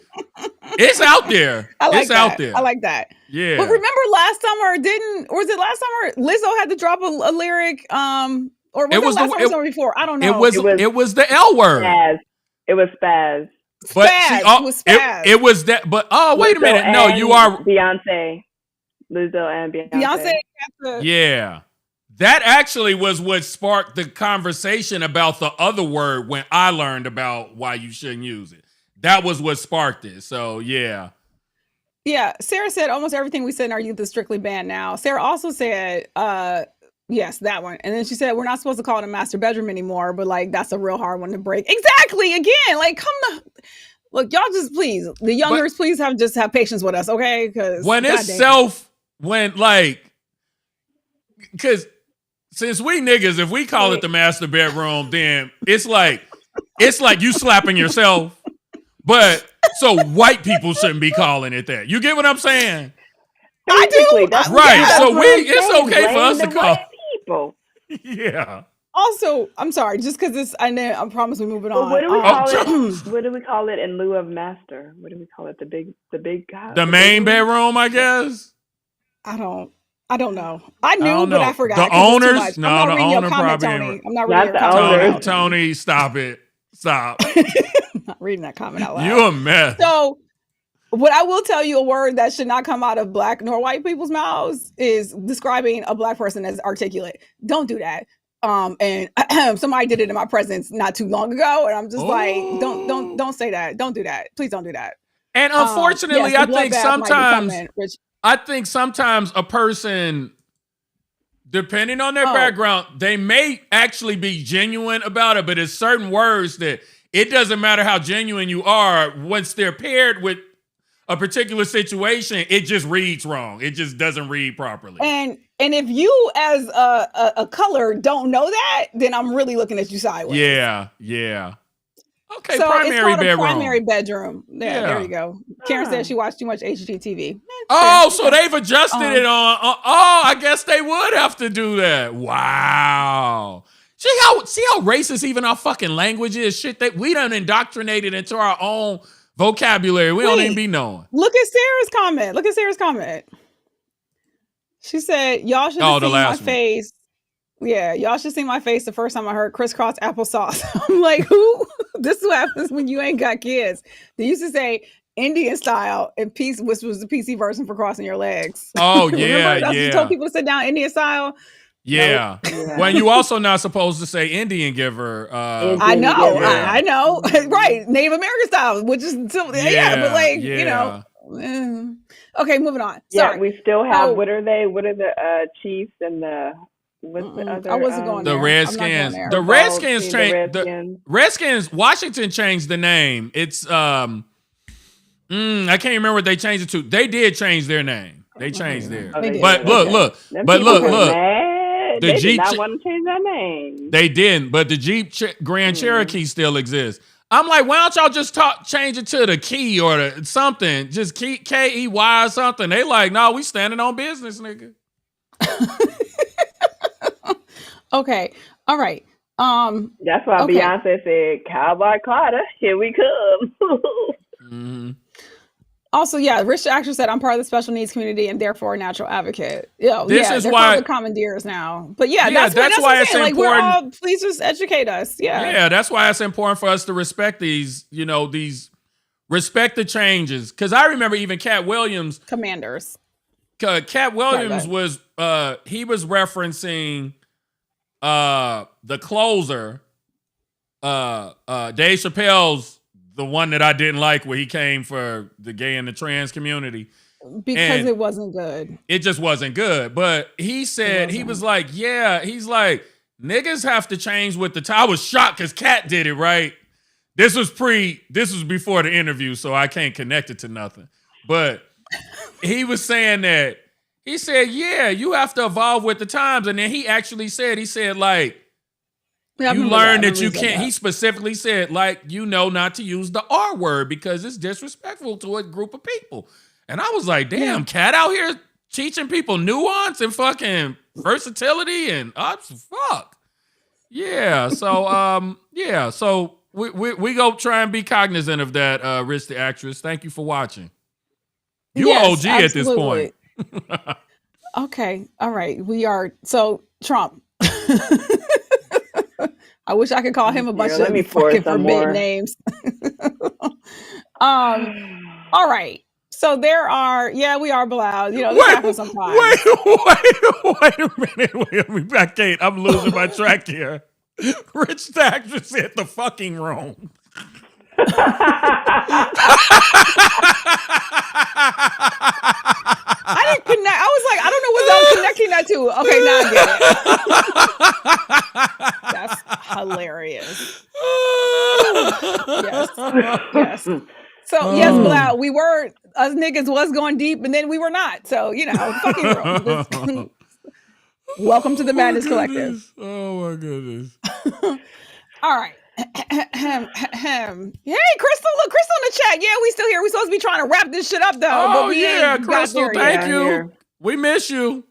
It's out there. Out there. I like that. Yeah. But remember last summer, Lizzo had to drop a lyric Or was it last time or something before? I don't know. It was the L word. Spaz. It was spaz. But spaz. See, it was spaz. It was that. But wait a minute. No, you are Beyonce. Lizzo and Beyonce. Yeah. That actually was what sparked the conversation about the other word when I learned about why you shouldn't use it. That was what sparked it. So, yeah. Yeah. Sarah said almost everything we said in our youth is strictly banned now. Sarah also said, yes, that one. And then she said, we're not supposed to call it a master bedroom anymore, but like, that's a real hard one to break. Exactly. Again, like, look, y'all just please, the youngers, please have patience with us, okay? Because when it's because since we niggas, if we call it the master bedroom, then it's like you slapping yourself. But so white people shouldn't be calling it that. You get what I'm saying? I do. Right. Yeah, so it's okay for us to call people. Yeah. Also, I'm sorry, just because it's, I promise we're moving on. What do we call it? What do we call it in lieu of master? What do we call it? The big guy? The main bedroom, I guess. I don't know. I knew, but I forgot. The owners? No, the owner probably. Tony. I'm not reading your comment. Tony, stop it. Stop. I'm not reading that comment out loud. You a mess. So, what I will tell you, a word that should not come out of black nor white people's mouths is describing a black person as articulate. Don't do that. And somebody did it in my presence not too long ago, and I'm just like, don't say that. Don't do that. Please don't do that. And unfortunately, yes, I think sometimes a person, depending on their background, they may actually be genuine about it, but it's certain words that it doesn't matter how genuine you are. Once they're paired with a particular situation, it just reads wrong. It just doesn't read properly. And if you as a color don't know that, then I'm really looking at you sideways. Yeah. Okay, so primary it's called bedroom. A primary bedroom. There you go. Karen said she watched too much HGTV. So they've adjusted it on. I guess they would have to do that. Wow. See how racist even our fucking language is? Shit that we done indoctrinated into our own vocabulary. We don't even be knowing. Look at Sarah's comment. She said, y'all should have seen my face. Yeah, y'all should see my face the first time I heard crisscross applesauce. I'm like, who? This is what happens when you ain't got kids. They used to say Indian style and peace, which was the PC version for crossing your legs. Oh, yeah, You told people to sit down Indian style. Yeah. Nope. When you also not supposed to say Indian giver. I know. I know. Right. Native American style, which is still, but like, you know. Okay, moving on. Sorry. Yeah, we still have, what are they? What are the Chiefs and the, what's the other? I wasn't going there. The Redskins. The Redskins changed. The Redskins, Washington changed the name. It's, I can't remember what they changed it to. They did change their name. They changed theirs. But look. They did not want to change their name. They didn't, but the Jeep Grand Cherokee still exists. I'm like, why don't y'all just change it to the Key or something? Just Key or something. They like, no, we standing on business, nigga. Okay. All right. That's why Beyonce said, Cowboy Carter, here we come. Mm-hmm. Also, Rich actress said, I'm part of the special needs community and therefore a natural advocate. This is they're why the commandeers now. But that's why it's important. Like, we're all, please just educate us. Yeah, that's why it's important for us to respect respect the changes. Because I remember even Cat Williams. Commanders. Cat Williams was, he was referencing the closer, Dave Chappelle's, the one that I didn't like where he came for the gay and the trans community. Because it wasn't good. It just wasn't good. But he said, he was like, he's like, niggas have to change with the time. I was shocked because Cat did it, right? This was before the interview, so I can't connect it to nothing. But he was saying that, he said, you have to evolve with the times. And then he actually said, like, you learn that you can't. He specifically said, like, not to use the R word because it's disrespectful to a group of people. And I was like, damn, Cat out here teaching people nuance and fucking versatility and fuck. Yeah. So So we go try and be cognizant of that, Rich the actress. Thank you for watching. You are OG at this point. Okay. All right. We are. So Trump. I wish I could call him a bunch of fucking forbidden names. All right. So there are, we are allowed. You know, this happens sometimes. Wait a minute. I'm losing my track here. Rich the actress hit the fucking wrong. I didn't connect. I was like, I don't know what I'm connecting that to. Okay, now I get it. That's hilarious. Yes. So yes, Blau, we were, us niggas was going deep, and then we were not. So, you know, fucking wrong. Welcome to the Madness Collective. Oh my goodness. All right. Hey, Crystal, look, Crystal in the chat. Yeah, we still here. We supposed to be trying to wrap this shit up though. Oh but we yeah, Crystal, thank you. Here. We miss you.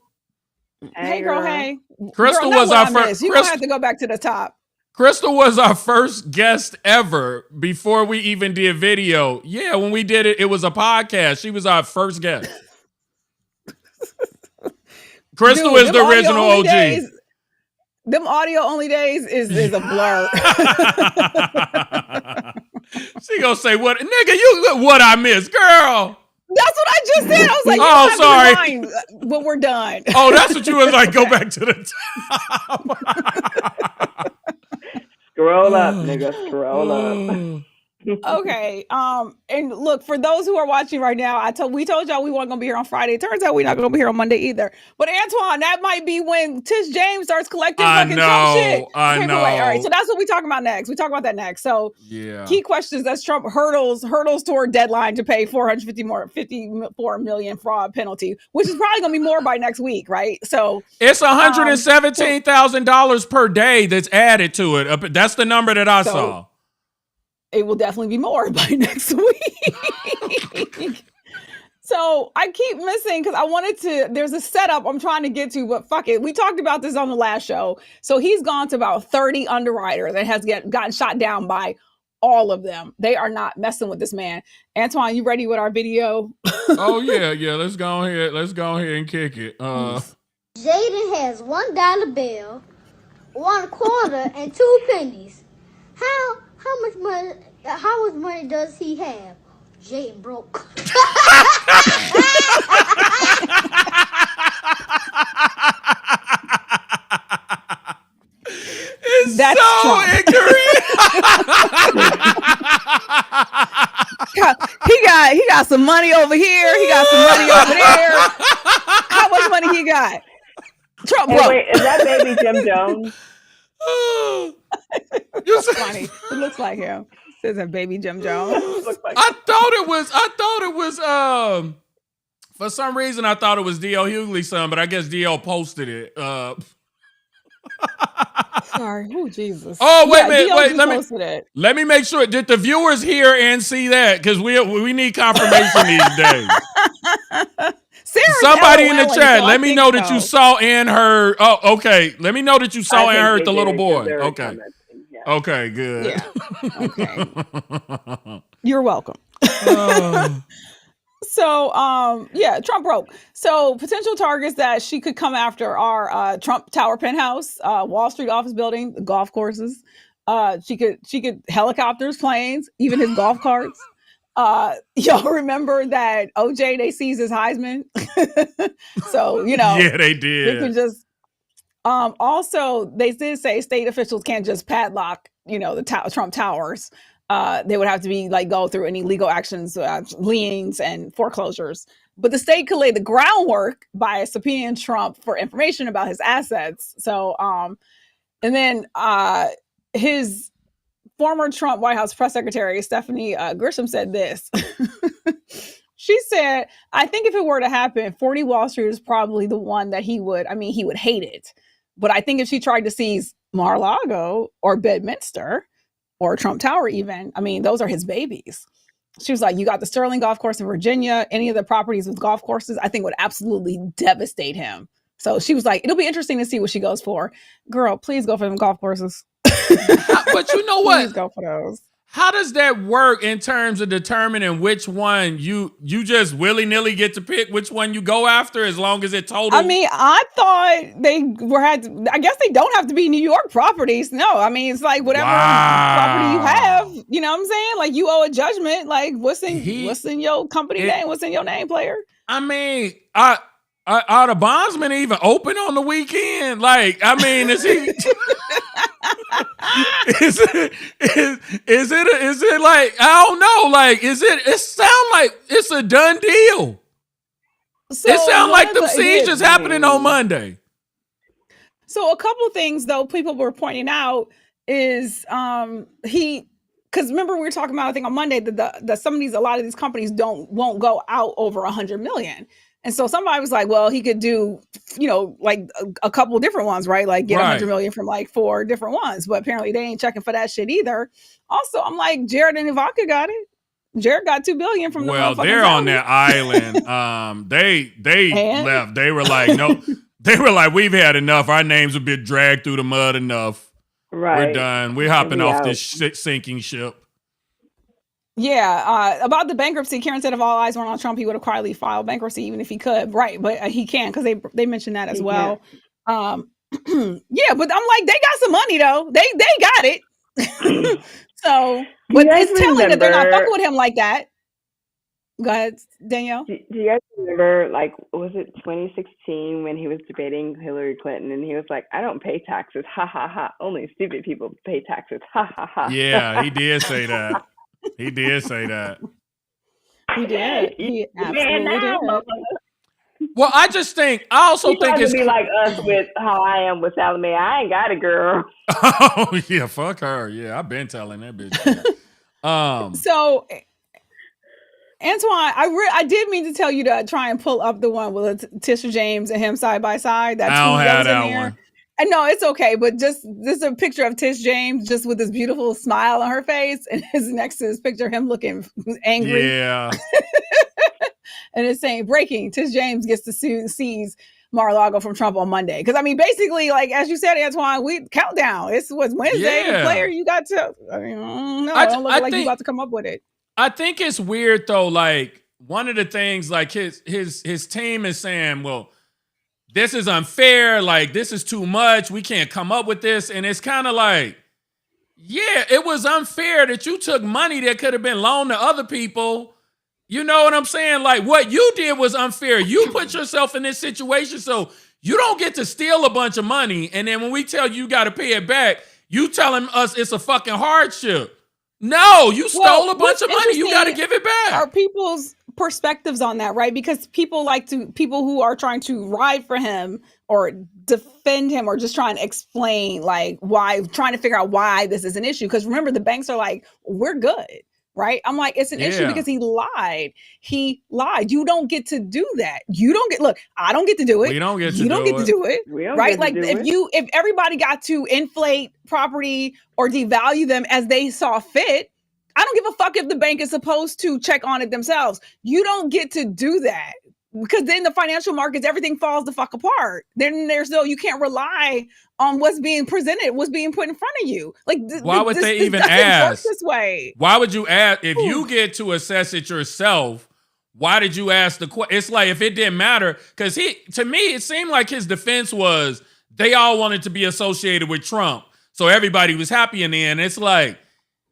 Hey, girl, hey. Crystal girl, was our first. You don't have to go back to the top. Crystal was our first guest ever before we even did video. Yeah, when we did it, it was a podcast. She was our first guest. Crystal is the original OG. Days, them audio only days is a blur. She gonna say, "What, nigga? What I missed, girl?" That's what I just said. I was like, "Oh, sorry." When we're done. Oh, that's what you was like. Go back to the top. Scroll up, nigga. Scroll up. Okay. And look, for those who are watching right now, we told y'all we weren't gonna be here on Friday. It turns out we're not gonna be here on Monday either. But Antoine, that might be when Tish James starts collecting fucking Trump shit. I know. All right, so that's what we talking about next. We talk about that next. So key questions: that's Trump hurdles toward deadline to pay $54 million fraud penalty, which is probably gonna be more by next week, right? So it's $117,000 per day that's added to it. That's the number that I saw. It will definitely be more by next week. So I keep missing because I wanted to, there's a setup I'm trying to get to, but fuck it. We talked about this on the last show. So he's gone to about 30 underwriters and has gotten shot down by all of them. They are not messing with this man. Antoine, you ready with our video? Oh yeah. Let's go ahead and kick it. Jaden has $1 bill, 1 quarter, and 2 pennies. How much money does he have? Jaden broke. That's so ignorant. He got some money over here. He got some money over there. How much money he got? Trump broke. Wait, is that baby Jim Jones? That's funny. It looks like him. Says a baby Jim Jones. I thought it was for some reason I thought it was D.L. Hughley's son, but I guess D.L. posted it. Sorry. Oh, Jesus. Oh, wait a minute. Let me make sure. Did the viewers hear and see that? Because we need confirmation these days. Somebody in the chat, let me know that you saw and heard. Oh, okay. Let me know that you saw and heard the little boy. Okay. Okay, good. Yeah. Okay. You're welcome. So, Trump broke. So potential targets that she could come after are Trump Tower penthouse, Wall Street office building, the golf courses. She could helicopters, planes, even his golf carts. Y'all remember that OJ, they seized his Heisman. So, yeah, they did. They could just, also they did say state officials can't just padlock, the Trump towers. They would have to go through any legal actions, liens and foreclosures. But the state could lay the groundwork by subpoenaing Trump for information about his assets. So, and then his former Trump White House press secretary, Stephanie Grisham, said this. She said, I think if it were to happen, 40 Wall Street is probably the one that he would hate it. But I think if she tried to seize Mar-a-Lago or Bedminster or Trump Tower even, those are his babies. She was like, you got the Sterling Golf Course in Virginia, any of the properties with golf courses, I think would absolutely devastate him. So she was like, it'll be interesting to see what she goes for. Girl, please go for them golf courses. But you know what? Please go for those. How does that work in terms of determining which one you just willy-nilly get to pick which one you go after as long as it totals? I mean, I thought I guess they don't have to be New York properties. No, I mean, it's like whatever property you have, you know what I'm saying? Like you owe a judgment. Like what's in your company name? What's in your name, player? I mean, are the bondsmen even open on the weekend? Like, I mean, is he? is it like, I don't know, like, it sound like it's a done deal. So it sound like the siege is happening on Monday. So a couple things though people were pointing out is because remember we were talking about, I think on Monday, that a lot of these companies won't go out over 100 million. And so somebody was like, well, he could do, like a couple different ones, right? Like get 100 million from like 4 different ones. But apparently they ain't checking for that shit either. Also, I'm like, Jared and Ivanka got it. Jared got $2 billion from Well, they're on that island. They left. They were like, no. They were like, we've had enough. Our names have been dragged through the mud enough. Right. We're done. We're hopping off this sinking ship. Yeah, about the bankruptcy, Karen said if all eyes weren't on Trump, he would have quietly filed bankruptcy even if he could. Right, but he can't because they mentioned that as well. Yeah, but I'm like, they got some money though. They got it. So, but it's telling that they're not fucking with him like that. Go ahead, Danielle. Do you guys remember, like, was it 2016 when he was debating Hillary Clinton and he was like, I don't pay taxes, ha ha ha. Only stupid people pay taxes, ha ha ha. Yeah, he did say that. He did say that. He did. He absolutely did. Well, I also think it's to be like us with how I am with Sallie Mae. I ain't got a girl. Oh yeah, fuck her. Yeah, I've been telling that bitch. So, Antoine, I did mean to tell you to try and pull up the one with Tish James and him side by side. I don't have that one. And no, it's okay, but just this is a picture of Tish James just with this beautiful smile on her face, and his next to this picture him looking angry. Yeah. And it's saying breaking: Tish James gets to seize Mar-a-Lago from Trump on Monday. Because I mean, basically, like as you said, Antoine, we countdown. It was Wednesday. Yeah. Player, you got to. I mean, no, I don't look like you about to come up with it. I think it's weird though. Like one of the things, like his team is saying, well, this is unfair, like this is too much, we can't come up with this. And it's kind of like, yeah, it was unfair that you took money that could have been loaned to other people. You know what I'm saying? Like what you did was unfair. You put yourself in this situation, so you don't get to steal a bunch of money. And then when we tell you got to pay it back, you telling us it's a fucking hardship. No, you stole a bunch of money. You got to give it back. Are people's perspectives on that, right? Because people who are trying to ride for him or defend him or just trying to explain like why, trying to figure out why this is an issue. Because remember, the banks are like, we're good, right? I'm like, it's an issue because he lied. He lied. You don't get to do that. Look, I don't get to do it. We don't get to you don't get to do it, right? Like if everybody got to inflate property or devalue them as they saw fit, I don't give a fuck if the bank is supposed to check on it themselves. You don't get to do that because then the financial markets, everything falls the fuck apart. Then you can't rely on what's being presented, what's being put in front of you. Like, why would they even ask this way? Why would you ask if you get to assess it yourself? Why did you ask the question? It's like if it didn't matter, because to me, it seemed like his defense was they all wanted to be associated with Trump, so everybody was happy in the end. It's like,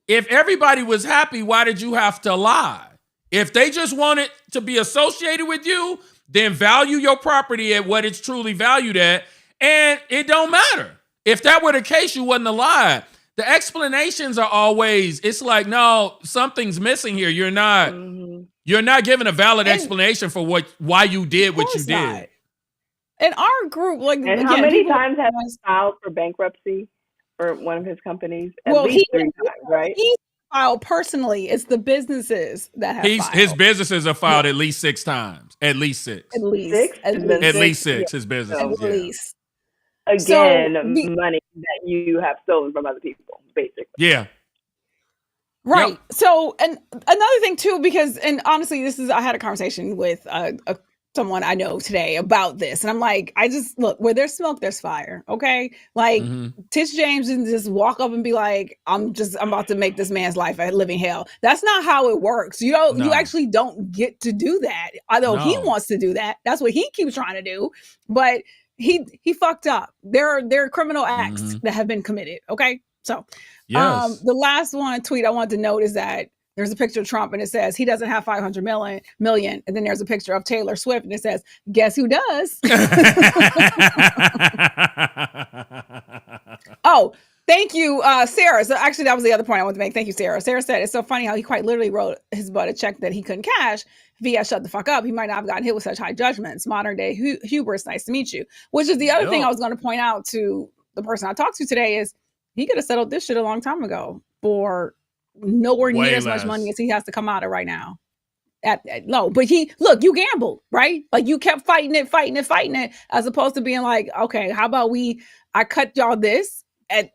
if everybody was happy, why did you have to lie? If they just wanted to be associated with you, then value your property at what it's truly valued at, and it don't matter. If that were the case, you wouldn't have lied. The explanations are always, it's like, no, something's missing here. You're not giving a valid explanation for why you did what you did. In our group, like, and again, how many times have you filed for bankruptcy for one of his companies? At least 3 times, right? He filed personally. It's the businesses that have filed. His businesses have filed at least 6 times. At least 6. At least 6. Yeah. His businesses. At least. Again, money that you have stolen from other people, basically. Yeah. Right. Yep. So, and another thing too, because, and honestly, I had a conversation with a someone I know today about this. And I'm like, I just look, where there's smoke, there's fire. Okay. Like Tish James didn't just walk up and be like, I'm about to make this man's life a living hell. That's not how it works. You actually don't get to do that. Although he wants to do that. That's what he keeps trying to do. But he fucked up. There are criminal acts that have been committed. Okay. So the last tweet I want to note is that there's a picture of Trump and it says he doesn't have 500 million. And then there's a picture of Taylor Swift and it says, guess who does? Oh, thank you, Sarah. So actually that was the other point I wanted to make. Thank you, Sarah. Sarah said, it's so funny how he quite literally wrote his butt a check that he couldn't cash. If he had shut the fuck up, he might not have gotten hit with such high judgments. Modern day hubris. Nice to meet you. Which is the other thing I was going to point out to the person I talked to today is he could have settled this shit a long time ago for nowhere near as much money as he has to come out of right now. No, but you gambled, right? Like you kept fighting it, as opposed to being like, okay, how about I cut y'all this. As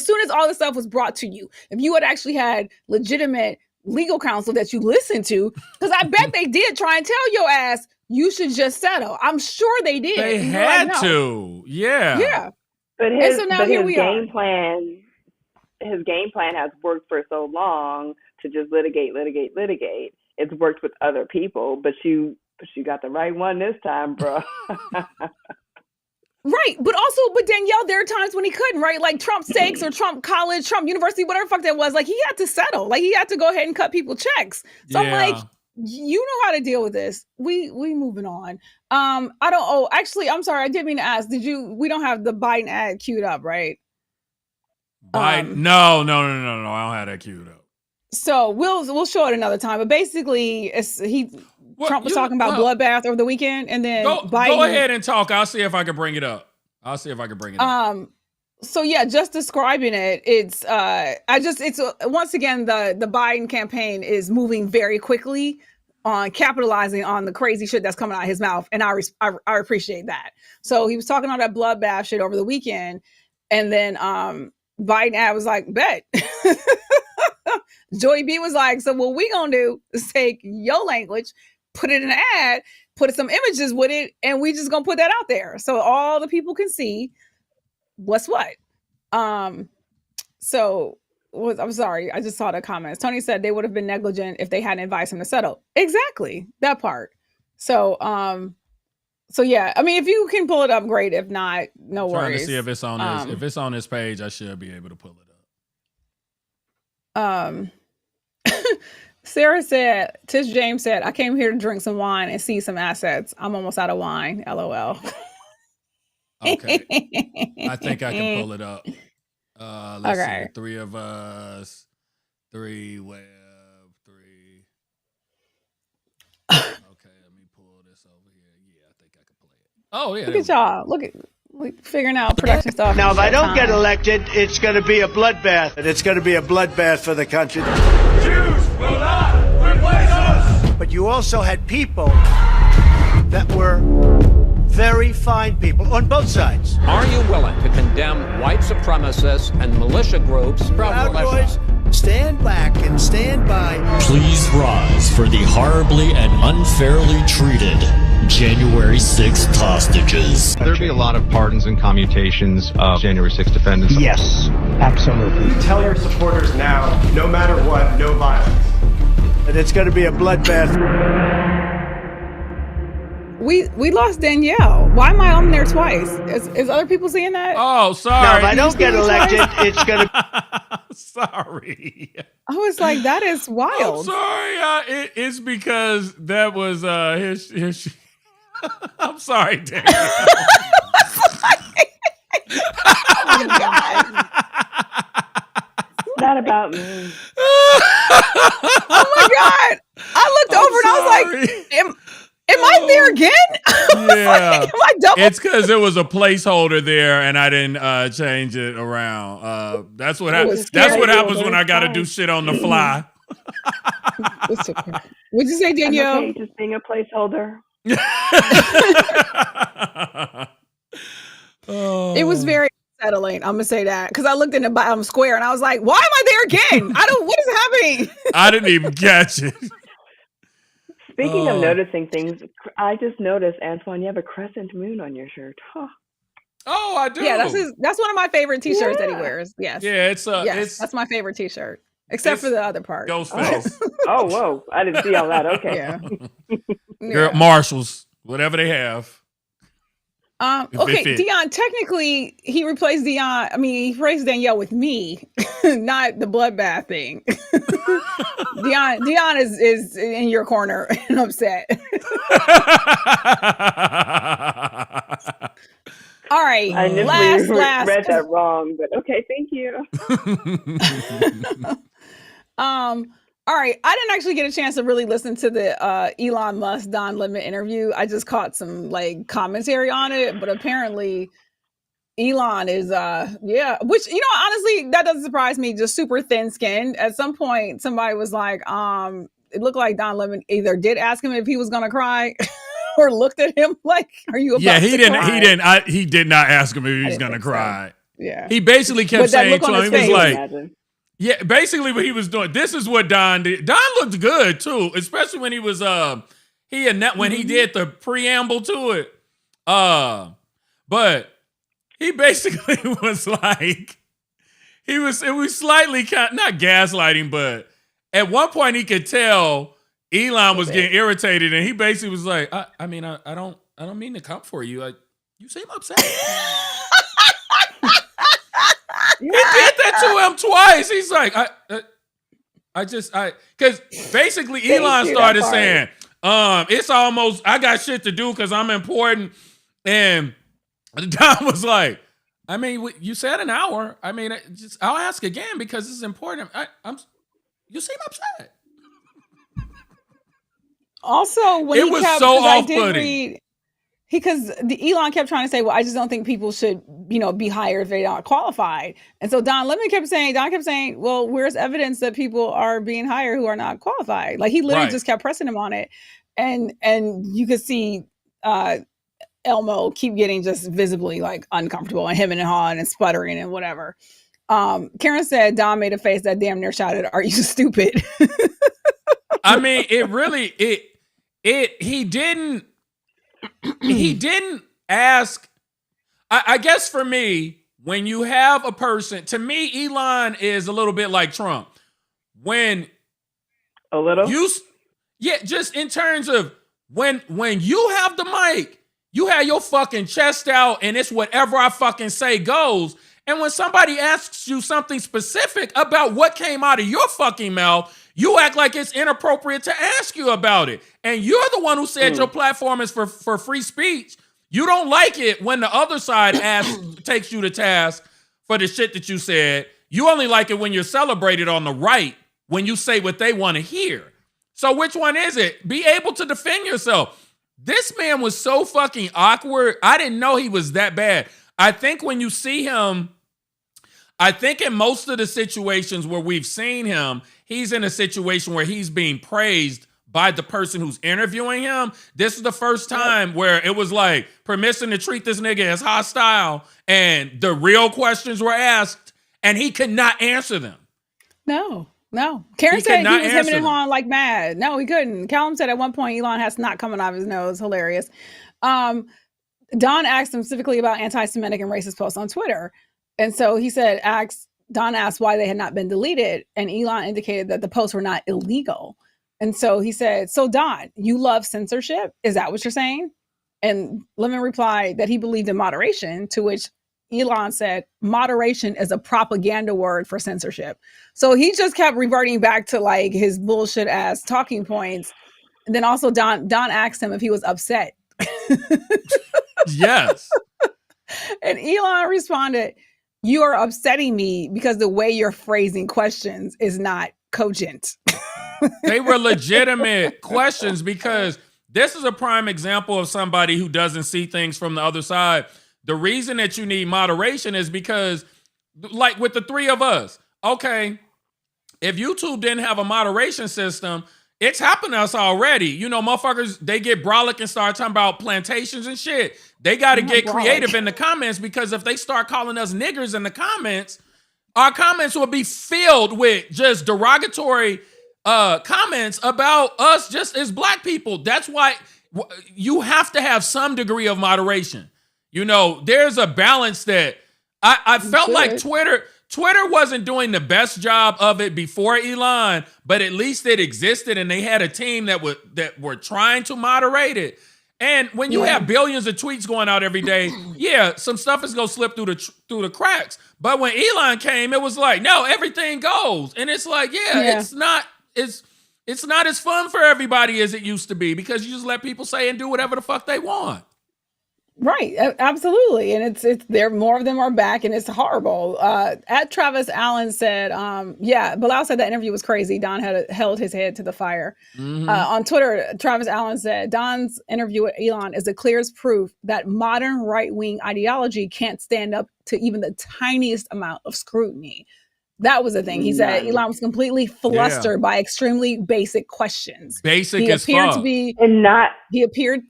soon as all this stuff was brought to you, if you had actually had legitimate legal counsel that you listened to, because I bet they did try and tell your ass you should just settle. I'm sure they did. They had to. Yeah. But his game plan has worked for so long to just litigate. It's worked with other people, but you got the right one this time, bro. Right. But Danielle, there are times when he couldn't, right? Like Trump Stakes or Trump College, Trump University, whatever the fuck that was. Like he had to settle. Like he had to go ahead and cut people checks. So I'm like, you know how to deal with this. We moving on. Actually, I'm sorry. I didn't mean to ask. We don't have the Biden ad queued up, right? No. I don't have that queued up. So we'll show it another time. But basically, Trump was talking about Bloodbath over the weekend, and then Biden. Go ahead and talk. I'll see if I can bring it up. So yeah, just describing it, it's once again the Biden campaign is moving very quickly on capitalizing on the crazy shit that's coming out of his mouth, and I appreciate that. So he was talking all that bloodbath shit over the weekend, and then Biden ad was like, bet. Joey B was like, so what we gonna do is take your language, put it in an ad, put some images with it, and we just gonna put that out there so all the people can see what's what. I'm sorry, I just saw the comments. Tony said they would have been negligent if they hadn't advised him to settle. Exactly, that part. So yeah, I mean, if you can pull it up, great. If not, no worries. Trying to see if it's on this. If it's on this page, I should be able to pull it up. Sarah said, Tish James said, I came here to drink some wine and see some assets. I'm almost out of wine. LOL. Okay. I think I can pull it up. Let's see. 3 of us. 3 web. 3. Okay, let me pull this over here. Yeah, I think I can play it. Oh, yeah. Look at y'all. Look at figuring out production stuff. Now, if I don't get elected, it's going to be a bloodbath. And it's going to be a bloodbath for the country. Jews will not replace us! But you also had people that were very fine people on both sides. Are you willing to condemn white supremacists and militia groups? Proud Boys, stand back and stand by. Please rise for the horribly and unfairly treated January 6th hostages. There'll be a lot of pardons and commutations of January 6th defendants. Yes, absolutely. Tell your supporters now, no matter what, no violence. And it's going to be a bloodbath. We lost Danielle. Why am I on there twice? Is other people seeing that? Oh, sorry. Now, if I don't get elected, it's going to... Sorry. I was like, that is wild. I'm sorry. It's because that was his I'm sorry, Danielle. Oh my God. It's not about me. Oh my God. I looked over and I was like, am I there again? Yeah. Am I double? It's because it was a placeholder there and I didn't change it around. That's what happens. That's what happens when I got to do shit on the fly. What'd you say, Danielle? I'm okay, just being a placeholder. It was very settling. I'm gonna say that because I looked in the bottom square and I was like, "Why am I there again? What is happening?" I didn't even catch it. Speaking of noticing things, I just noticed, Antoine, you have a crescent moon on your shirt. Huh. Oh, I do. Yeah, that's one of my favorite T-shirts that he wears. Yes. Yeah, that's my favorite T-shirt, except for the other part. Ghostface. Oh, whoa! I didn't see all that. Okay. Yeah. Marshalls, whatever they have. Okay, Dion. Technically, he replaced Dion. I mean, he replaced Danielle with me, not the bloodbath thing. Dion is in your corner and upset. All right. I initially read that wrong, but okay, thank you. All right. I didn't actually get a chance to really listen to the Elon Musk Don Lemon interview. I just caught some like commentary on it, but apparently Elon is which, you know, honestly, that doesn't surprise me, just super thin skinned. At some point somebody was like, it looked like Don Lemon either did ask him if he was gonna cry or looked at him like, are you about to cry? He did not ask him if he was gonna cry. So. Yeah. He basically kept saying to him, he was like, imagine. yeah, basically what he was doing. This is what Don did. Don looked good too, especially when he was when he did the preamble to it. But he basically was like, it was slightly not gaslighting, but at one point he could tell Elon was getting irritated, and he basically was like, I don't mean to come for you. You seem upset. He did that to him twice. He's like, because basically Elon started saying, it's almost, I got shit to do because I'm important. And Don was like, I mean, you said an hour. I mean, I'll ask again because this is important. You seem upset. Also, when it was so off-putting. Because Elon kept trying to say, well, I just don't think people should, be hired if they aren't qualified. And so Don kept saying, well, where's evidence that people are being hired who are not qualified? Like he literally just kept pressing him on it. And you could see Elmo keep getting just visibly like uncomfortable and him and hawing and sputtering and whatever. Karen said Don made a face that damn near shouted, "Are you stupid?" I mean, he didn't ask. I guess for me, when you have a person, to me, Elon is a little bit like Trump. When a little, just in terms of when you have the mic, you have your fucking chest out, and it's whatever I fucking say goes. And when somebody asks you something specific about what came out of your fucking mouth, you act like it's inappropriate to ask you about it. And you're the one who said your platform is for free speech. You don't like it when the other side takes you to task for the shit that you said. You only like it when you're celebrated on the right, when you say what they want to hear. So which one is it? Be able to defend yourself. This man was so fucking awkward. I didn't know he was that bad. I think when you see him, I think in most of the situations where we've seen him, he's in a situation where he's being praised by the person who's interviewing him. This is the first time where it was like permission to treat this nigga as hostile, and the real questions were asked and he could not answer them. No. Karen said he was hemming and hawing like mad. No, he couldn't. Callum said at one point Elon has snot coming out of his nose. Hilarious. Don asked him specifically about anti-Semitic and racist posts on Twitter. And so he said, Don asked why they had not been deleted. And Elon indicated that the posts were not illegal. And so he said, so Don, you love censorship? Is that what you're saying? And Lemon replied that he believed in moderation, to which Elon said, moderation is a propaganda word for censorship. So he just kept reverting back to like his bullshit ass talking points. And then also Don asked him if he was upset. Yes. And Elon responded, you are upsetting me because the way you're phrasing questions is not cogent. They were legitimate questions, because this is a prime example of somebody who doesn't see things from the other side. The reason that you need moderation is because, like with the three of us, okay, if YouTube didn't have a moderation system, it's happened to us already. You know, motherfuckers, they get brolic and start talking about plantations and shit. They got to get creative in the comments, because if they start calling us niggers in the comments, our comments will be filled with just derogatory comments about us just as black people. That's why you have to have some degree of moderation. You know, there's a balance that I felt like Twitter wasn't doing the best job of it before Elon, but at least it existed and they had a team that were trying to moderate it. And when you have billions of tweets going out every day, some stuff is gonna slip through the cracks. But when Elon came, it was like, no, everything goes. And it's like, it's not as fun for everybody as it used to be because you just let people say and do whatever the fuck they want. Right, absolutely, and it's there. More of them are back, and it's horrible. At Travis Allen said, Bilal said that interview was crazy. Don held his head to the fire. On Twitter, Travis Allen said, Don's interview with Elon is the clearest proof that modern right-wing ideology can't stand up to even the tiniest amount of scrutiny. That was the thing. He said Elon was completely flustered by extremely basic questions. Basic as fuck. He appeared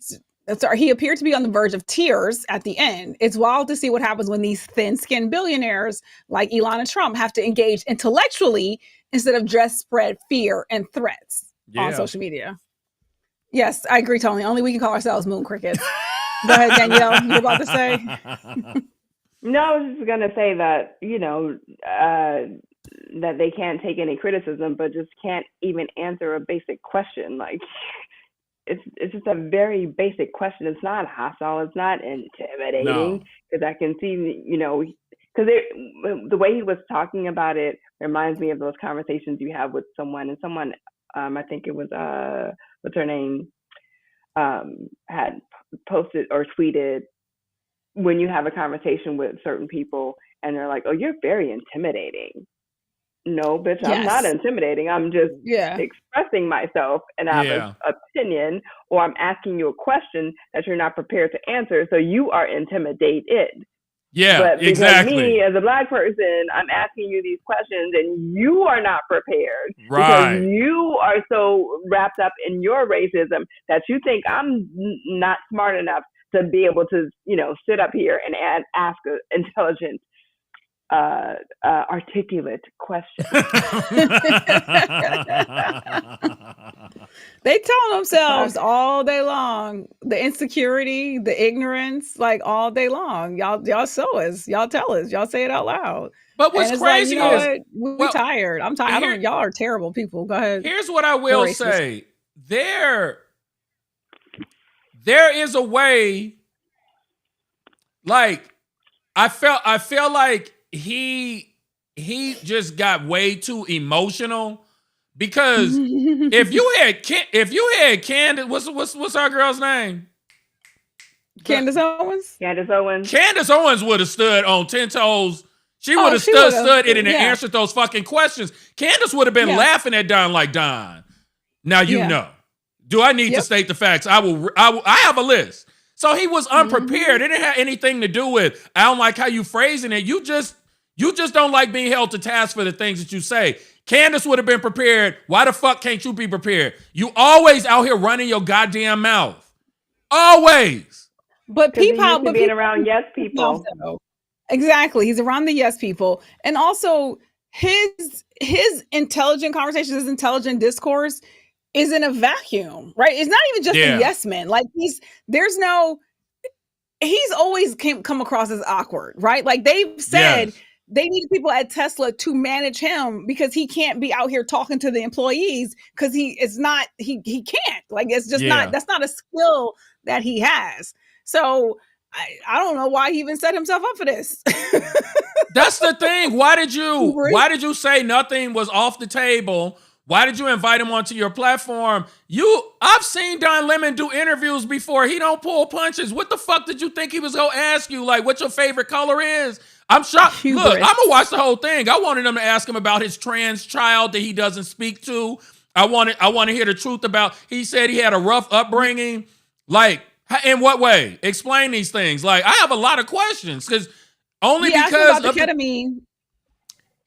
to be on the verge of tears at the end. It's wild to see what happens when these thin-skinned billionaires like Elon and Trump have to engage intellectually instead of just spread fear and threats on social media. Yes, I agree, Tony. Only we can call ourselves moon crickets. Go ahead, Danielle. You're about to say? No, I was just going to say that, that they can't take any criticism, but just can't even answer a basic question. Like, it's just a very basic question. It's not hostile. It's not intimidating. Because I can see, because the way he was talking about it reminds me of those conversations you have with someone. And someone, I think it was, what's her name, had posted or tweeted when you have a conversation with certain people and they're like, oh, you're very intimidating. No, bitch, I'm not intimidating. I'm just expressing myself and I have an opinion, or I'm asking you a question that you're not prepared to answer. So you are intimidated. Yeah, but exactly. Me, as a black person, I'm asking you these questions and you are not prepared. Right. Because you are so wrapped up in your racism that you think I'm not smart enough to be able to, sit up here and ask an intelligent, articulate question. They tell themselves all day long, the insecurity, the ignorance, like all day long. Y'all show us, y'all tell us, y'all say it out loud. But what's crazy is we're tired. I'm tired. Y'all are terrible people. Go ahead. Here's what I will say. There is a way, like, I feel like he just got way too emotional because if you had Candace, what's our girl's name? Candace Owens. Candace Owens would have stood on 10 toes. She would have stood in and answered those fucking questions. Candace would have been laughing at Don like, Don, now you know. Do I need to state the facts? I have a list. So he was unprepared. It didn't have anything to do with, I don't like how you phrasing it. You just don't like being held to task for the things that you say. Candace would have been prepared. Why the fuck can't you be prepared? You always out here running your goddamn mouth. Always. But people being around yes people. Exactly. He's around the yes people. And also his intelligent conversations, his intelligent discourse is in a vacuum, right? It's not even just a yes man. Like he's always come across as awkward, right? Like they've said they need people at Tesla to manage him because he can't be out here talking to the employees because he can't. Like it's just that's not a skill that he has. So I don't know why he even set himself up for this. That's the thing. Why did you say nothing was off the table? Why did you invite him onto your platform? I've seen Don Lemon do interviews before. He don't pull punches. What the fuck did you think he was gonna ask you? Like, what your favorite color is? I'm shocked. Look, I'm gonna watch the whole thing. I wanted him to ask him about his trans child that he doesn't speak to. I want to hear the truth about. He said he had a rough upbringing. Like, in what way? Explain these things. Like, I have a lot of questions because because about the ketamine.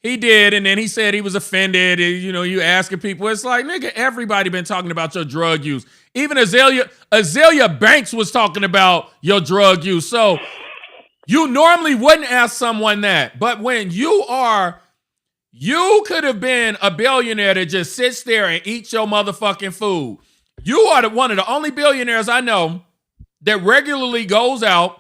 He did, and then he said he was offended. And, you asking people. It's like, nigga, everybody been talking about your drug use. Even Azalea Banks was talking about your drug use. So you normally wouldn't ask someone that. But when you are You could have been a billionaire that just sits there and eats your motherfucking food. You are one of the only billionaires I know that regularly goes out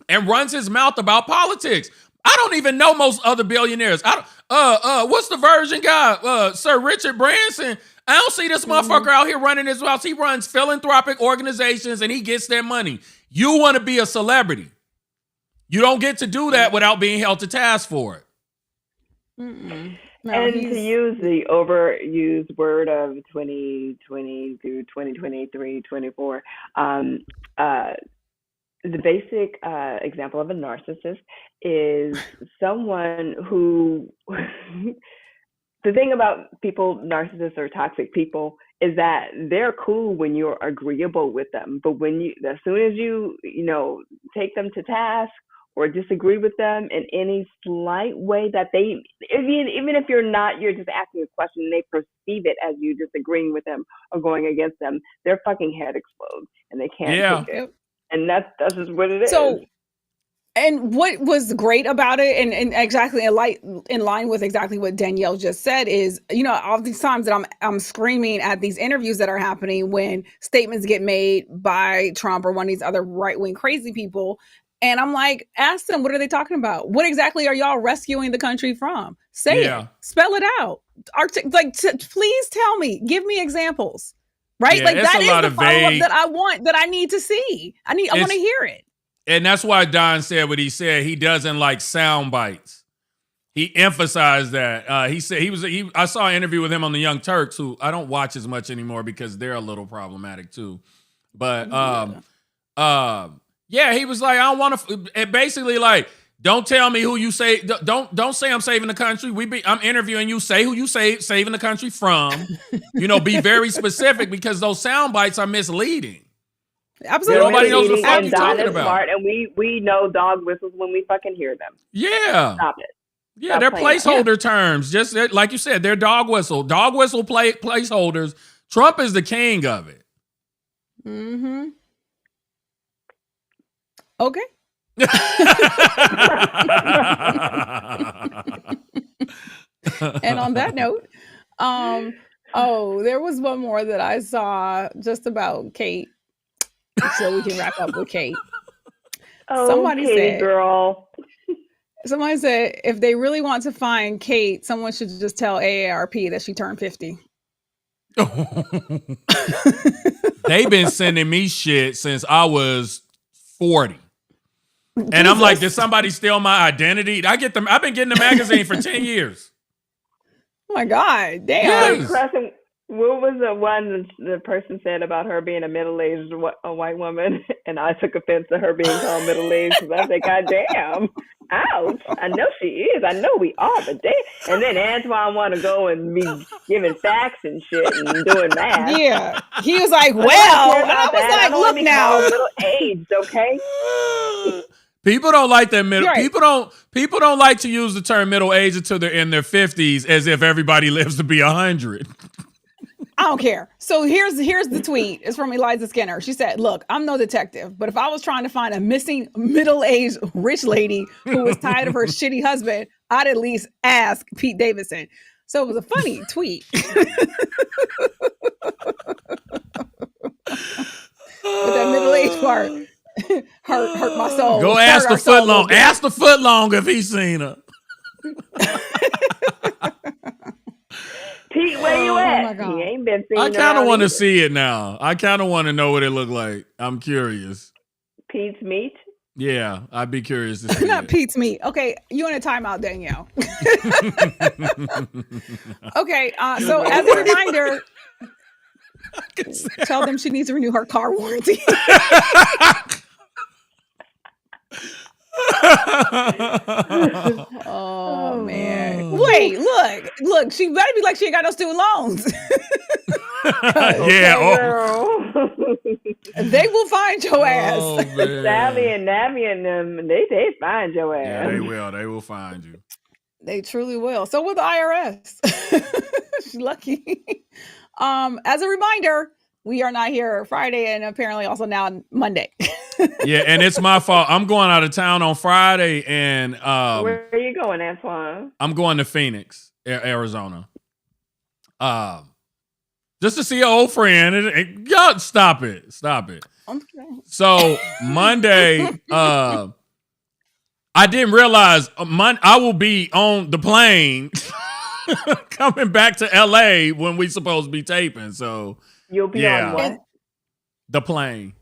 and runs his mouth about politics. I don't even know most other billionaires. What's the Virgin guy? Sir Richard Branson. I don't see this motherfucker out here running his mouth. He runs philanthropic organizations and he gets their money. You want to be a celebrity. You don't get to do that without being held to task for it. No, and to use the overused word of 2020 through 2023, 24, the basic example of a narcissist is someone who, the thing about people, narcissists or toxic people, is that they're cool when you're agreeable with them. But as soon as you take them to task or disagree with them in any slight way that they, even if you're just asking a question and they perceive it as you disagreeing with them or going against them, their fucking head explodes and they can't take it. And that's just what it is. And what was great about it, and exactly in line with exactly what Danielle just said, is, all these times that I'm screaming at these interviews that are happening when statements get made by Trump or one of these other right-wing crazy people. And I'm like, ask them, what are they talking about? What exactly are y'all rescuing the country from? Say it, spell it out. Please tell me, give me examples, right? Yeah, that is the follow-up that I want, that I need to see. I want to hear it. And that's why Don said what he said. He doesn't like sound bites. He emphasized that. He said I saw an interview with him on the Young Turks, who I don't watch as much anymore because they're a little problematic too. But he was like, I don't want to. Basically, like, don't tell me who you say. Don't say I'm saving the country. I'm interviewing you. Say who you saving the country from. Be very specific because those sound bites are misleading. Absolutely. Nobody knows what the fuck you're talking about. Smart, and we know dog whistles when we fucking hear them. Yeah. Stop it. Yeah, they're placeholder terms. Just like you said, they're dog whistle placeholders. Trump is the king of it. Mm-hmm. Okay. And on that note, there was one more that I saw just about Kate. So we can wrap up with Kate. Somebody said, girl. Somebody said, if they really want to find Kate, someone should just tell AARP that she turned 50. They've been sending me shit since I was 40. And I'm like, did somebody steal my identity? I've been getting the magazine for 10 years. Oh my God. Damn. Yes. What was the one the person said about her being a middle-aged white woman? And I took offense to her being called middle-aged because I said, God damn, ouch. I know she is. I know we are, but damn. And then Antoine want to go and be giving facts and shit and doing math. Yeah. He was like, well, and I was like, look now. Middle-aged, okay? People don't like that middle. Right. People don't like to use the term middle-aged until they're in their 50s, as if everybody lives to be 100. I don't care. So here's the tweet. It's from Eliza Skinner. She said, look, I'm no detective, but if I was trying to find a missing middle-aged rich lady who was tired of her shitty husband, I'd at least ask Pete Davidson. So it was a funny tweet. With that middle-aged part hurt my soul. Go ask the footlong. Ask the footlong if he's seen her. Pete, where you at? He ain't been seen. I kind of want to see it now. I kind of want to know what it looked like. I'm curious. Pete's meat? Yeah, I'd be curious to see Not it. Pete's meat. Okay, you in a timeout, Danielle. Okay, so as a reminder, tell them she needs to renew her car warranty. Oh man! Wait, look! She better be like she ain't got no student loans. They will find your ass. Sally and Nabby and them, they find your ass. Yeah, they will. They will find you. They truly will. So will the IRS. She's lucky. As a reminder, we are not here Friday and apparently also now Monday. Yeah, and it's my fault. I'm going out of town on Friday, and where are you going, Antoine? I'm going to Phoenix, Arizona. Just to see an old friend. Y'all, stop it. Okay. So Monday, I didn't realize I will be on the plane coming back to LA when we supposed to be taping. So you'll be on what? The plane.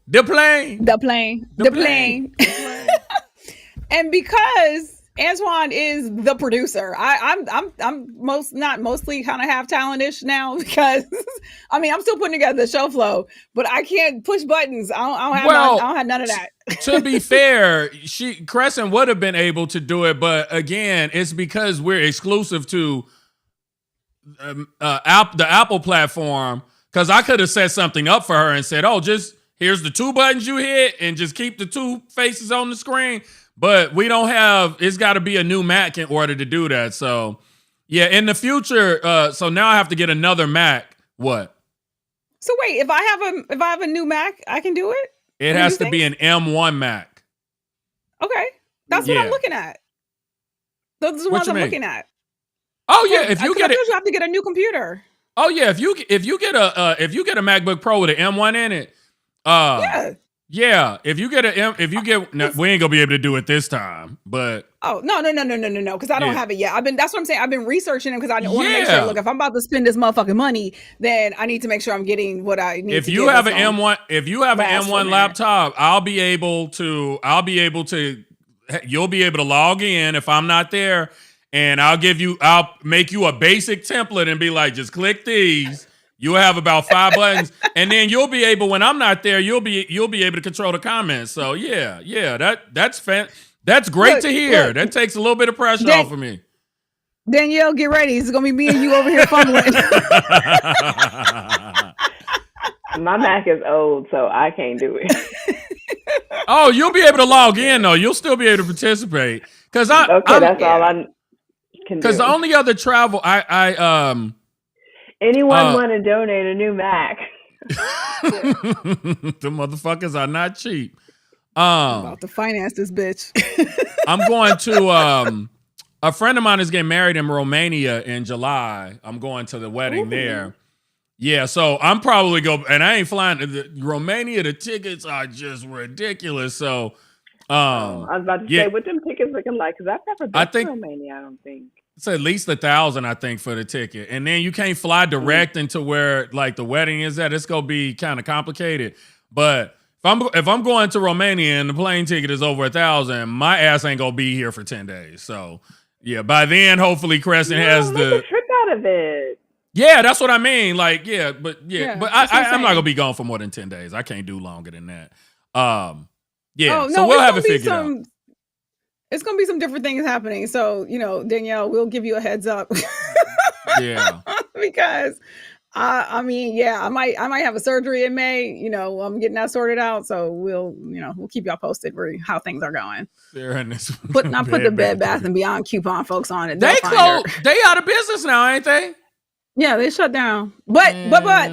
And because Antoine is the producer, I'm mostly kind of half talent-ish now because I'm still putting together the show flow, but I can't push buttons. I don't have none of that. To be fair, Crescent would have been able to do it, but again, it's because we're exclusive to the Apple platform. Because I could have set something up for her and said, "Oh, just here's the 2 buttons you hit, and just keep the 2 faces on the screen." But we don't have. It's got to be a new Mac in order to do that. So, yeah, in the future. So now I have to get another Mac. What? So wait, if I have a new Mac, I can do it. It has to be an M1 Mac. Okay, that's what I'm looking at. Those are the ones I'm looking at. Oh yeah, if you get it, you have to get a new computer. Oh yeah, if you get a MacBook Pro with an M1 in it, yeah. If you get we ain't gonna be able to do it this time, but no, because I don't have it yet. That's what I'm saying. I've been researching them because I want to make sure. Look, if I'm about to spend this motherfucking money, then I need to make sure I'm getting what I need. If you have an M1 laptop, I'll be able to. You'll be able to log in if I'm not there. And I'll make you a basic template and be like, just click these. You'll have about 5 buttons, and then you'll be able, when I'm not there, you'll be able to control the comments. So that's great to hear. That takes a little bit of pressure off of me. Danielle, get ready. It's gonna be me and you over here fumbling. My Mac is old, so I can't do it. Oh, you'll be able to log in though. You'll still be able to participate. That's all I can do. Because the only other travel anyone want to donate a new Mac? The motherfuckers are not cheap. I'm about to finance this bitch. I'm going to a friend of mine is getting married in Romania in July. I'm going to the wedding there. Yeah, so I'm probably and I ain't flying to Romania. The tickets are just ridiculous. So I was about to say, what them tickets looking like? Because I've never been to Romania, I don't think. It's at least $1,000, I think, for the ticket. And then you can't fly direct into where like the wedding is at. It's gonna be kind of complicated. But if I'm going to Romania and the plane ticket is over $1,000, my ass ain't gonna be here for 10 days. So yeah, by then hopefully Crescent has the trip out of it. Yeah, that's what I mean. Like, but I'm not gonna be gone for more than 10 days. I can't do longer than that. So we'll have it figured out. It's gonna be some different things happening. So, Danielle, we'll give you a heads up. Yeah. Because I might have a surgery in May. I'm getting that sorted out. So we'll keep y'all posted how things are going. Put the Bed Bath and Beyond coupon folks on it. They closed. They out of business now, ain't they? Yeah, they shut down. But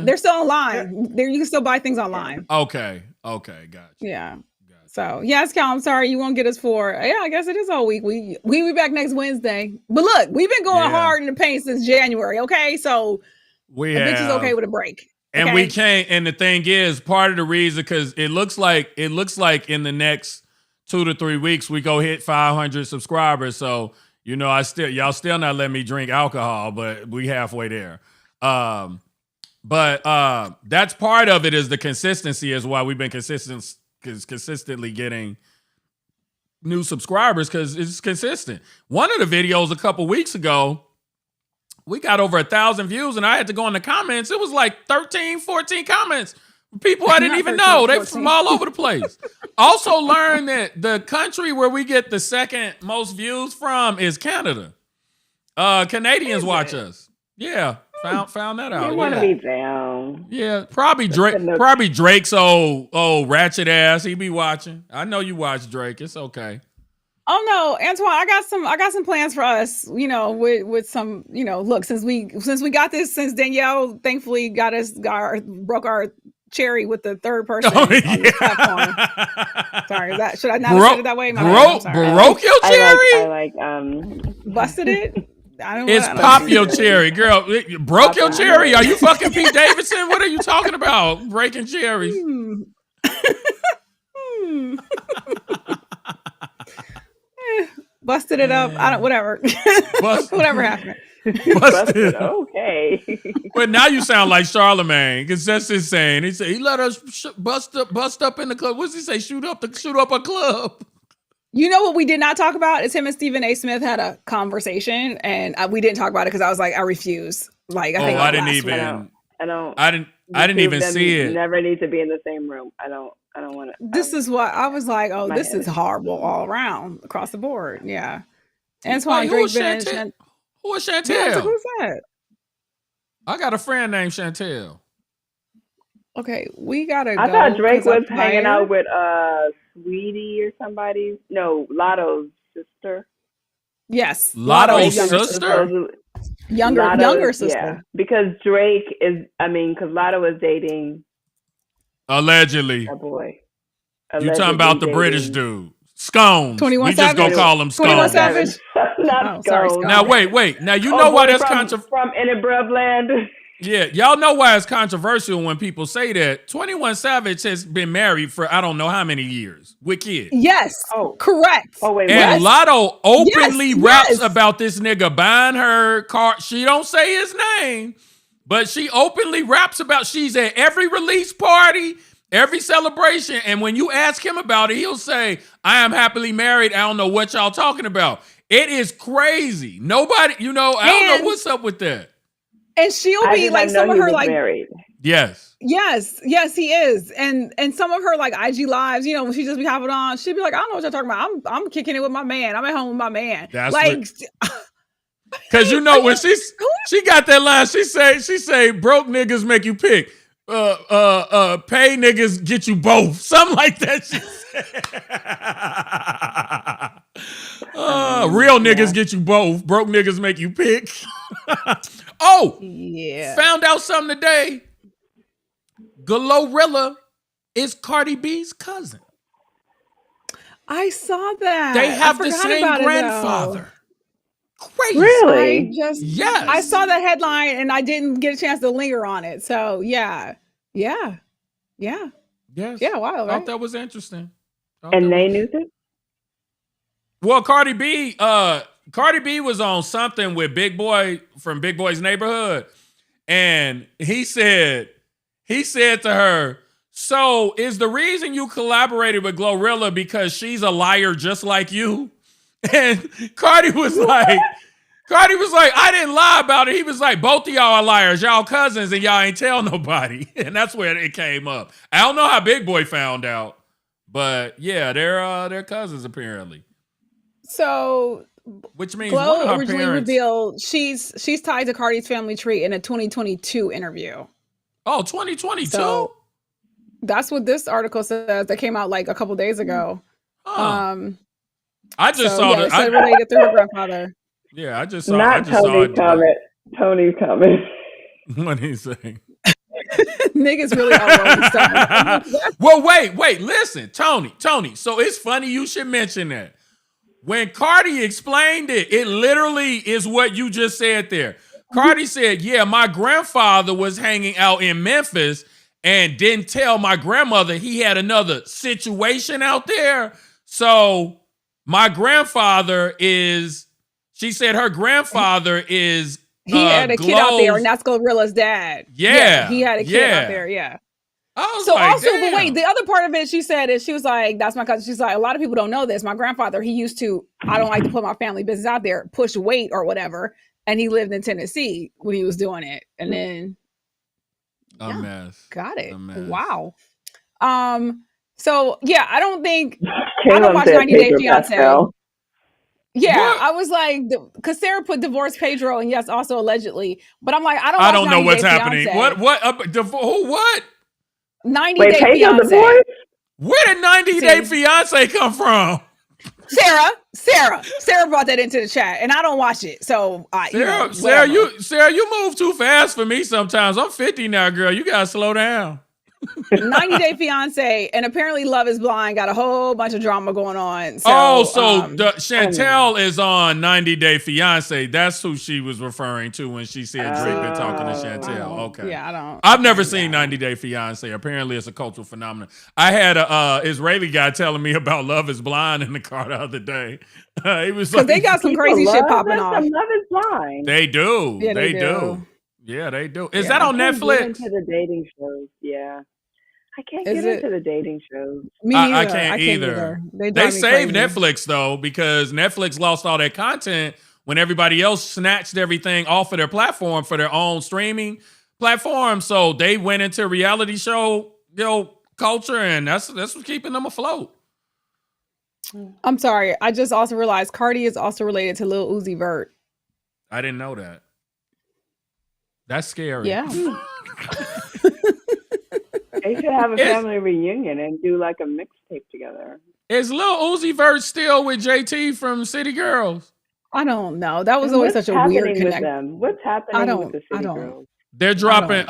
they're still online. You can still buy things online. Okay, gotcha. Yeah. So yes, Cal, I'm sorry you won't get us for. I guess it is all week. We'll be back next Wednesday. But look, we've been going hard in the paint since January. Okay, so bitch is okay with a break. Okay? And we can't. And the thing is, part of the reason because it looks like in the next 2 to 3 weeks we go hit 500 subscribers. So y'all still not letting me drink alcohol, but we halfway there. But that's part of it is the consistency is why we've been consistently getting new subscribers because it's consistent. One of the videos a couple weeks ago, we got over 1,000 views and I had to go in the comments. It was like 13, 14 comments. People I didn't even know. They from all over the place. Also learned that the country where we get the second most views from is Canada. Canadians watch us. Yeah. Found that out. You want to be down. Yeah, probably Drake's old ratchet ass. He be watching. I know you watch Drake. It's okay. Oh no, Antoine, I got some plans for us. With some, look, since we got this, since Danielle thankfully broke our cherry with the third person on this platform. Sorry, should I not have said it that way? Broke your cherry? Busted it? It's pop your cherry, girl. Broke your cherry? Are you fucking Pete Davidson? What are you talking about? Breaking cherries. Busted it up. Whatever. Whatever happened. Busted. Okay. But now you sound like Charlemagne, because that's his saying. He said he let us bust up in the club. What's he say? Shoot up a club. You know what we did not talk about is him and Stephen A. Smith had a conversation, and we didn't talk about it because I was like, I refuse. Like, I didn't even see it. Never need to be in the same room. I don't want to. This is what I was like. Oh, this is horrible all around across the board. Yeah. Antoine Drake. Who is Chantel? Yeah, who's that? I got a friend named Chantel. Okay, we gotta go. I thought Drake was hanging out with Sweetie or somebody. No, Lotto's sister. Yes, Lotto's sister. Younger sister. Yeah, because Drake is. Because Lotto is dating. Allegedly. A boy. You talking about the British dude? Scones. 21 we just gonna call him Scones. 21 Savage. Not Scones. Now wait. Now you know why that's controversial from Innebrub land. Yeah, y'all know why it's controversial when people say that. 21 Savage has been married for I don't know how many years with kids. Yes. Oh, correct. Oh wait. And Lotto openly raps about this nigga buying her car. She don't say his name, but she openly raps about. She's at every release party. Every celebration, and when you ask him about it, he'll say, I am happily married. I don't know what y'all talking about. It is crazy. Nobody, I don't know what's up with that. And she'll be like, some of her like married. Yes, he is. And some of her like IG lives, when she just be hopping on, she'd be like, I don't know what y'all talking about. I'm kicking it with my man. I'm at home with my man. That's like, because when she got that line, she say, broke niggas make you pick. Pay niggas get you both. Something like that. She said. Real niggas get you both. Broke niggas make you pick. Found out something today. Glorilla is Cardi B's cousin. I saw that. They have the same grandfather. Crazy. Really? Yes. I saw that headline and I didn't get a chance to linger on it. So yeah. Yes. Yeah. Wow. I thought that was interesting. And they knew this? Well, Cardi B was on something with Big Boy from Big Boy's Neighborhood, and he said to her, "So is the reason you collaborated with Glorilla because she's a liar just like you?" And Cardi was like, I didn't lie about it. He was like, both of y'all are liars. Y'all cousins and y'all ain't tell nobody. And that's where it came up. I don't know how Big Boy found out, but yeah, they're cousins apparently. So, which means Glo originally revealed she's tied to Cardi's family tree in a 2022 interview. Oh, 2022. So that's what this article says. That came out like a couple days ago. I just saw it. It related through her grandfather. Yeah, I just saw. Not Tony's comment. Tony's comment. What he saying? Niggas really are stuff. Well, wait, listen, Tony. So it's funny you should mention that. When Cardi explained it, it literally is what you just said there. Cardi said, yeah, my grandfather was hanging out in Memphis and didn't tell my grandmother he had another situation out there. So my grandfather is, she said her grandfather is he had a kid out there, and that's Glorilla's dad. Yeah. He had a kid out there, yeah. So like, also, but wait, the other part of it, she said is she was like, that's my cousin. She's like, a lot of people don't know this. My grandfather, he used to, I don't like to put my family business out there, push weight or whatever. And he lived in Tennessee when he was doing it. And then a mess. Got it. Wow. So yeah, I don't think Caleb I don't watch 90 Day Fiance. Yeah, what? I was like, because Sarah put divorced Pedro, and yes, also allegedly. But I'm like, I don't know what's happening. What? What? 90 Day Fiance. Divorced? Where did 90 Day Fiance come from? Sarah brought that into the chat, and I don't watch it. So, Sarah, you move too fast for me sometimes. I'm 50 now, girl. You gotta slow down. 90 Day Fiance, and apparently Love is Blind got a whole bunch of drama going on. So, Chantel is on 90 Day Fiance. That's who she was referring to when she said Drake been talking to Chantel. Okay. Yeah, I've never seen 90 Day Fiance. Apparently it's a cultural phenomenon. I had a Israeli guy telling me about Love is Blind in the car the other day. He was like, they got some crazy shit popping off. Love is Blind. They do. Yeah, they do. Yeah, they do. Is that on I Netflix? can't get into the dating shows. Yeah. I can't get into the dating shows. Me neither. I can't either. They saved Netflix though, because Netflix lost all that content when everybody else snatched everything off of their platform for their own streaming platform. So they went into reality show, culture, and that's what's keeping them afloat. I'm sorry. I just also realized Cardi is also related to Lil Uzi Vert. I didn't know that. That's scary. Yeah. They should have a family reunion and do like a mixtape together. Is Lil Uzi Vert still with JT from City Girls? I don't know. That was always such a weird connection. What's happening with the City Girls? They're dropping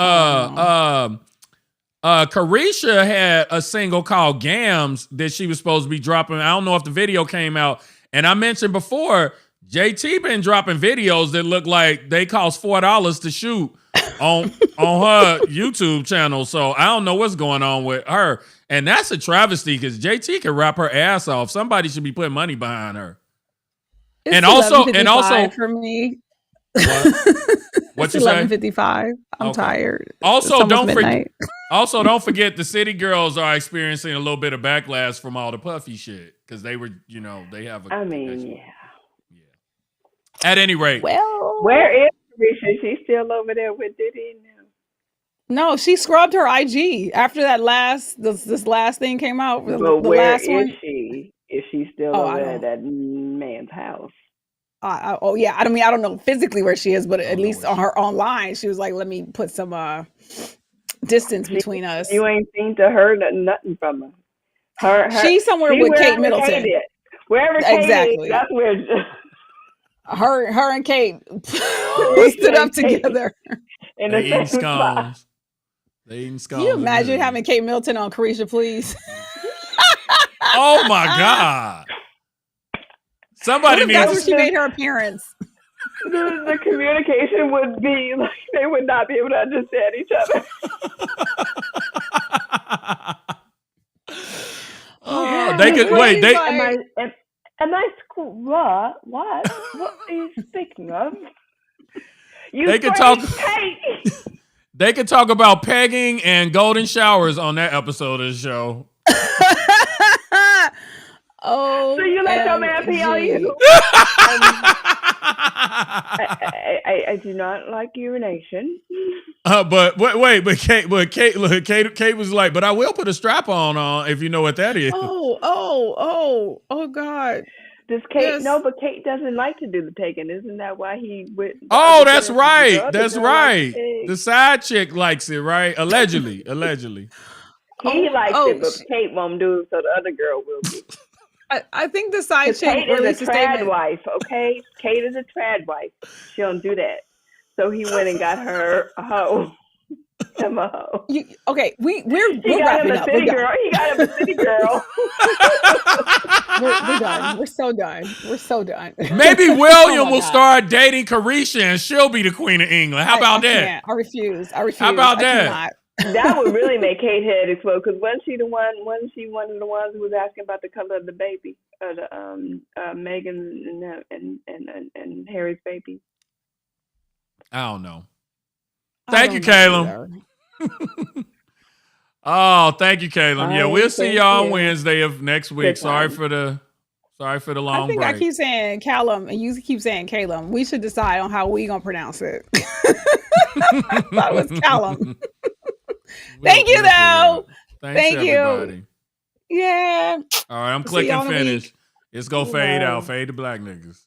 Carisha had a single called Gams that she was supposed to be dropping. I don't know if the video came out. And I mentioned before, JT been dropping videos that look like they cost $4 to shoot on her YouTube channel. So I don't know what's going on with her. And that's a travesty because JT can rap her ass off. Somebody should be putting money behind her. It's and also for me. What you 11:55. I'm tired. Also, don't forget the City Girls are experiencing a little bit of backlash from all the Puffy shit because they were, they have a. Yeah. At any rate, well, where is Carisha? She's still over there with Diddy now. No, she scrubbed her IG after that this last thing came out. But where is she? Is she still over at that man's house? I don't know physically where she is, but at least on her online, she was like, "Let me put some distance between us." You ain't seen to her nothing from her. She's somewhere with Kate Middleton. Wherever Kate is, that's where. Her and Kate stood up together. They eating scones. Can you imagine having Kate Middleton on Carisha, please? Oh my God. Somebody needs. That's where she made her appearance. The communication would be like they would not be able to understand each other. They could wait. Am I what? What are you speaking of? They could talk. They could talk about pegging and golden showers on that episode of the show. Oh, so you let your man pee on you? I do not like urination. But Kate was like, but I will put a strap on if you know what that is. Oh God. Does Kate? Yes. No, but Kate doesn't like to do the pegging. Isn't that why he went? Oh, that's right. That's right. The side chick likes it, right? Allegedly. He likes it, but Kate won't do it, so the other girl will be. I think the side chick is a trad wife, okay? Kate is a trad wife. She don't do that. So he went and got her a hoe. Him a hoe. We're wrapping up. He got him a city girl. We're done. We're so done. Maybe William will start dating Carisha and she'll be the Queen of England. How about that? I refuse. How about that? That would really make Kate head explode because wasn't she one of the ones who was asking about the color of the baby, Meghan and Harry's baby? I don't know. Thank you, Caleb. Oh, thank you, Caleb. Yeah, we'll see y'all on Wednesday of next week. Sorry for the long break. I keep saying Callum and you keep saying Caleb. We should decide on how we gonna pronounce it. I thought it was Callum. Thank you, though. Thank you. Everybody. Yeah. All right, I'm clicking finish. It's gonna fade out. Fade to black niggas.